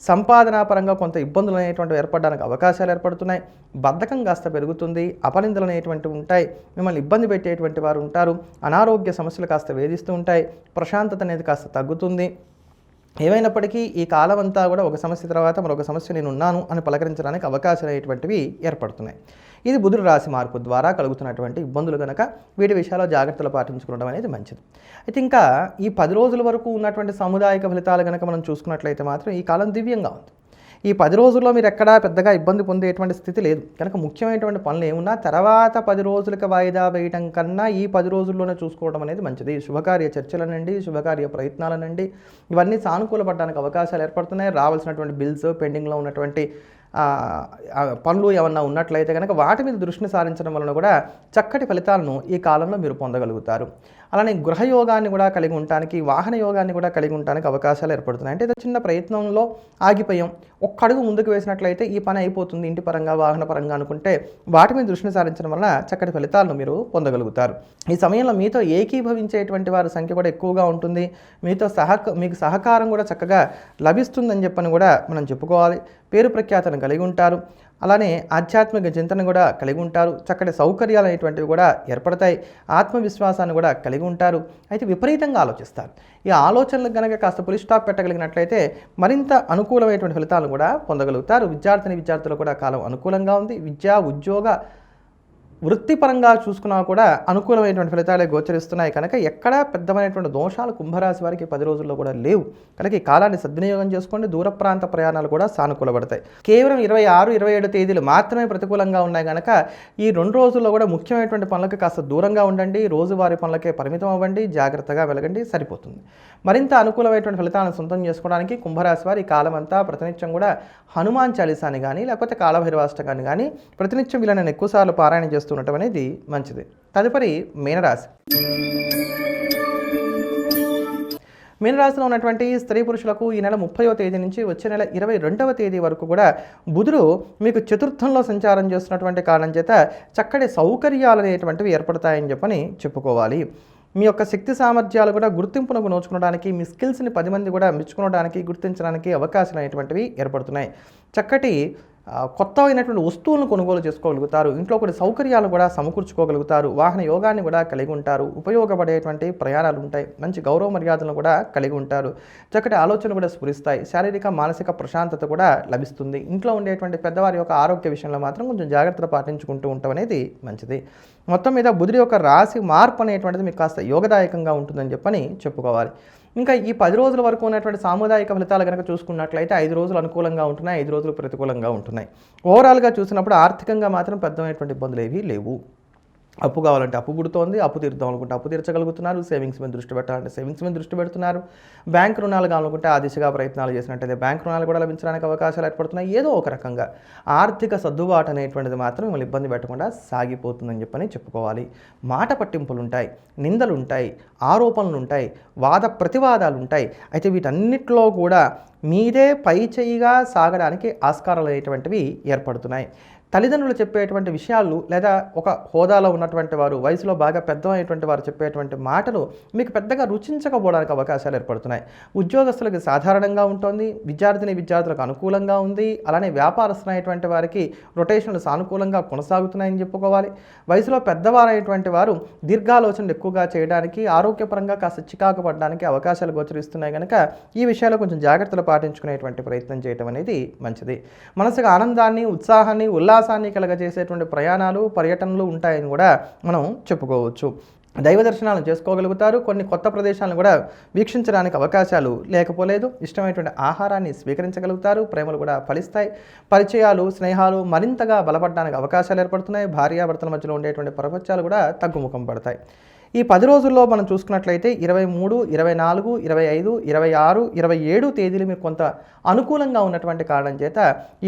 సంపాదనా పరంగా కొంత ఇబ్బందులు అనేటువంటివి ఏర్పడడానికి అవకాశాలు ఏర్పడుతున్నాయి. బద్ధకం కాస్త పెరుగుతుంది. అపనిందలు అనేటువంటివి ఉంటాయి. మిమ్మల్ని ఇబ్బంది పెట్టేటువంటి వారు ఉంటారు. అనారోగ్య సమస్యలు కాస్త వేధిస్తూ ఉంటాయి. ప్రశాంతత అనేది కాస్త తగ్గుతుంది. ఏమైనప్పటికీ ఈ కాలం అంతా కూడా ఒక సమస్య తర్వాత మరొక సమస్య నేను ఉన్నాను అని పలకరించడానికి అవకాశాలు అనేటువంటివి ఏర్పడుతున్నాయి. ఇది బుధుడు రాశి మార్పు ద్వారా కలుగుతున్నటువంటి ఇబ్బందులు కనుక వీటి విషయాల్లో జాగ్రత్తలు పాటించుకోవడం అనేది మంచిది. అయితే ఇంకా ఈ 10 రోజుల వరకు ఉన్నటువంటి సాముదాయిక ఫలితాలు కనుక మనం చూసుకున్నట్లయితే మాత్రం ఈ కాలం దివ్యంగా ఉంది. ఈ 10 రోజుల్లో మీరు ఎక్కడా పెద్దగా ఇబ్బంది పొందేటువంటి స్థితి లేదు కనుక ముఖ్యమైనటువంటి పనులు ఏమున్నా తర్వాత 10 రోజులకు వాయిదా వేయడం కన్నా ఈ 10 రోజుల్లోనే చూసుకోవడం అనేది మంచిది. శుభకార్య చర్చలనండి, శుభకార్య ప్రయత్నాలనండి ఇవన్నీ సానుకూలపడడానికి అవకాశాలు ఏర్పడుతున్నాయి. రావాల్సినటువంటి బిల్స్, పెండింగ్లో ఉన్నటువంటి పనులు ఏమన్నా ఉన్నట్లయితే కనుక వాటి మీద దృష్టిని సారించడం వలన కూడా చక్కటి ఫలితాలను ఈ కాలంలో మీరు పొందగలుగుతారు. అలానే గృహయోగాన్ని కూడా కలిగి ఉండటానికి, వాహన యోగాన్ని కూడా కలిగి ఉండటానికి అవకాశాలు ఏర్పడుతున్నాయి. అంటే ఏదో చిన్న ప్రయత్నంలో ఆగిపోయాం, ఒక్క అడుగు ముందుకు వేసినట్లయితే ఈ పని అయిపోతుంది ఇంటి పరంగా, వాహన పరంగా అనుకుంటే వాటి మీద దృష్టిని సారించడం వల్ల చక్కటి ఫలితాలను మీరు పొందగలుగుతారు. ఈ సమయంలో మీతో ఏకీభవించేటువంటి వారి సంఖ్య కూడా ఎక్కువగా ఉంటుంది. మీతో మీకు సహకారం కూడా చక్కగా లభిస్తుందని చెప్పని కూడా మనం చెప్పుకోవాలి. పేరు ప్రఖ్యాతను కలిగి ఉంటారు. అలానే ఆధ్యాత్మిక చింతన కూడా కలిగి ఉంటారు. చక్కటి సౌకర్యాలు అనేటువంటివి కూడా ఏర్పడతాయి. ఆత్మవిశ్వాసాన్ని కూడా కలిగి ఉంటారు. అయితే విపరీతంగా ఆలోచిస్తారు. ఈ ఆలోచనలకు కనుక కాస్త పులి స్టాప్ పెట్టగలిగినట్లయితే మరింత అనుకూలమైనటువంటి ఫలితాలను కూడా పొందగలుగుతారు. విద్యార్థులు కూడా కాలం అనుకూలంగా ఉంది. విద్యా ఉద్యోగ వృత్తిపరంగా చూసుకున్నా కూడా అనుకూలమైనటువంటి ఫలితాలే గోచరిస్తున్నాయి కనుక ఎక్కడా పెద్దమైనటువంటి దోషాలు కుంభరాశి వారికి 10 రోజుల్లో కూడా లేవు కనుక ఈ కాలాన్ని సద్వినియోగం చేసుకోండి. దూర ప్రాంత ప్రయాణాలు కూడా సానుకూలపడతాయి. కేవలం 26, 27 తేదీలు మాత్రమే ప్రతికూలంగా ఉన్నాయి కనుక ఈ 2 రోజుల్లో కూడా ముఖ్యమైనటువంటి పనులకు కాస్త దూరంగా ఉండండి. రోజువారీ పనులకే పరిమితం అవ్వండి. జాగ్రత్తగా వెలగండి, సరిపోతుంది. మరింత అనుకూలమైనటువంటి ఫలితాలను సొంతం చేసుకోవడానికి కుంభరాశి వారి ఈ కాలం అంతా ప్రతినిత్యం కూడా హనుమాన్ చాలీసాని కానీ లేకపోతే కాలభైరవాష్టకాన్ని కానీ ప్రతినిత్యం వీళ్ళని ఎక్కువసార్లు పారాయణ చేస్తుండటం అనేది మంచిది. తదుపరి మీనరాశి. మీనరాశిలో ఉన్నటువంటి స్త్రీ పురుషులకు ఈ నెల 30వ తేదీ నుంచి వచ్చే నెల 22వ తేదీ వరకు కూడా బుధుడు మీకు చతుర్థంలో సంచారం చేస్తున్నటువంటి కారణం చేత చక్కటి సౌకర్యాలు అనేటువంటివి ఏర్పడతాయని చెప్పని చెప్పుకోవాలి. మీ యొక్క శక్తి సామర్థ్యాలు కూడా గుర్తింపునకు నోచుకోవడానికి, మీ స్కిల్స్ని 10 మంది కూడా మెచ్చుకోవడానికి, గుర్తించడానికి అవకాశాలు అనేటువంటివి ఏర్పడుతున్నాయి. చక్కటి కొత్త అయినటువంటి వస్తువులను కొనుగోలు చేసుకోగలుగుతారు. ఇంట్లో కొన్ని సౌకర్యాలు కూడా సమకూర్చుకోగలుగుతారు. వాహన యోగాన్ని కూడా కలిగి ఉంటారు. ఉపయోగపడేటువంటి ప్రయాణాలు ఉంటాయి. మంచి గౌరవ మర్యాదలను కూడా కలిగి ఉంటారు. చక్కటి ఆలోచనలు కూడా స్ఫురిస్తాయి. శారీరక మానసిక ప్రశాంతత కూడా లభిస్తుంది. ఇంట్లో ఉండేటువంటి పెద్దవారి యొక్క ఆరోగ్య విషయంలో మాత్రం కొంచెం జాగ్రత్తలు పాటించుకుంటూ ఉండటం అనేది మంచిది. మొత్తం మీద బుధుడి యొక్క రాశి మార్పు అనేటువంటిది మీకు కాస్త యోగదాయకంగా ఉంటుందని చెప్పని చెప్పుకోవాలి. ఇంకా ఈ 10 రోజుల వరకు ఉన్నటువంటి సాముదాయిక ఫలితాలు కనుక చూసుకున్నట్లయితే 5 రోజులు అనుకూలంగా ఉంటున్నాయి, 5 రోజులు ప్రతికూలంగా ఉంటున్నాయి. ఓవరాల్గా చూసినప్పుడు ఆర్థికంగా మాత్రం పెద్దమైనటువంటి ఇబ్బందులు ఏవీ లేవు. అప్పు కావాలంటే అప్పు పుడుతోంది, అప్పు తీరుద్దాం అనుకుంటే అప్పు తీర్చగలుగుతున్నారు. సేవింగ్స్ మీద దృష్టి పెట్టాలంటే సేవింగ్స్ మీద దృష్టి పెడుతున్నారు. బ్యాంక్ రుణాలు కావాలనుకుంటే ఆ దిశగా ప్రయత్నాలు చేసినట్టయితే బ్యాంక్ రుణాలు కూడా లభించడానికి అవకాశాలు ఏర్పడుతున్నాయి. ఏదో ఒక రకంగా ఆర్థిక సర్దుబాటు అనేటువంటిది మాత్రం మిమ్మల్ని ఇబ్బంది పెట్టకుండా సాగిపోతుందని చెప్పని చెప్పుకోవాలి. మాట పట్టింపులు ఉంటాయి, నిందలు ఉంటాయి, ఆరోపణలు ఉంటాయి, వాద ప్రతివాదాలు ఉంటాయి. అయితే వీటన్నిటిలో కూడా మీరే పై చేయిగా సాగడానికి ఆస్కారాలు అనేటువంటివి ఏర్పడుతున్నాయి. తల్లిదండ్రులు చెప్పేటువంటి విషయాలు లేదా ఒక హోదాలో ఉన్నటువంటి వారు, వయసులో బాగా పెద్దమైనటువంటి వారు చెప్పేటువంటి మాటలు మీకు పెద్దగా రుచించకపోవడానికి అవకాశాలు ఏర్పడుతున్నాయి. ఉద్యోగస్తులకు సాధారణంగా ఉంటుంది. విద్యార్థులకు అనుకూలంగా ఉంది. అలానే వ్యాపారస్తులైనటువంటి వారికి రొటేషన్లు సానుకూలంగా కొనసాగుతున్నాయని చెప్పుకోవాలి. వయసులో పెద్దవారైనటువంటి వారు దీర్ఘాలోచనలు ఎక్కువగా చేయడానికి, ఆరోగ్యపరంగా కాస్త చికాకు పడడానికి అవకాశాలు గోచరిస్తున్నాయి కనుక ఈ విషయాల్లో కొంచెం జాగ్రత్తలు పాటించుకునేటువంటి ప్రయత్నం చేయడం అనేది మంచిది. మనసుకు ఆనందాన్ని, ఉత్సాహాన్ని, ఉల్లాసాన్ని కలగజేసేటువంటి ప్రయాణాలు, పర్యటనలు ఉంటాయని కూడా మనం చెప్పుకోవచ్చు. దైవ దర్శనాలను చేసుకోగలుగుతారు. కొన్ని కొత్త ప్రదేశాలను కూడా వీక్షించడానికి అవకాశాలు లేకపోలేదు. ఇష్టమైనటువంటి ఆహారాన్ని స్వీకరించగలుగుతారు. ప్రేమలు కూడా ఫలిస్తాయి. పరిచయాలు, స్నేహాలు మరింతగా బలపడడానికి అవకాశాలు ఏర్పడుతున్నాయి. భార్యాభర్తల మధ్యలో ఉండేటువంటి ప్రపంచాలు కూడా తగ్గుముఖం పడతాయి. ఈ 10 రోజుల్లో మనం చూసుకున్నట్లయితే 23, 24, 25, 26, 27 తేదీలు మీకు కొంత అనుకూలంగా ఉన్నటువంటి కారణం చేత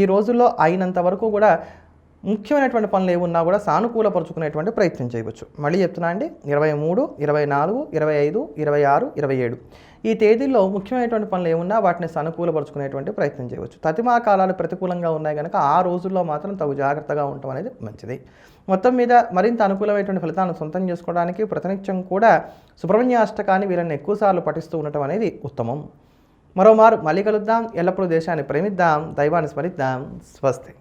ఈ రోజుల్లో అయినంత వరకు కూడా ముఖ్యమైనటువంటి పనులు ఏమున్నా కూడా సానుకూలపరుచుకునేటువంటి ప్రయత్నం చేయవచ్చు. మళ్ళీ చెప్తున్నా అండి, 23, 24, 25, 26, 27 ఈ తేదీల్లో ముఖ్యమైనటువంటి పనులు ఏమున్నా వాటిని సానుకూలపరుచుకునేటువంటి ప్రయత్నం చేయవచ్చు. తతిమా కాలాలు ప్రతికూలంగా ఉన్నాయి కనుక ఆ రోజుల్లో మాత్రం తగు జాగ్రత్తగా ఉండటం అనేది మంచిది. మొత్తం మీద మరింత అనుకూలమైనటువంటి ఫలితాలను సొంతం చేసుకోవడానికి ప్రతినిత్యం కూడా సుబ్రహ్మణ్యాష్టకాన్ని వీళ్ళని ఎక్కువసార్లు పఠిస్తూ ఉండటం అనేది ఉత్తమం. మరోమారు మళ్ళీ కలుద్దాం. ఎల్లప్పుడూ దేశాన్ని ప్రేమిద్దాం, దైవాన్ని స్మరిద్దాం. స్వస్తి.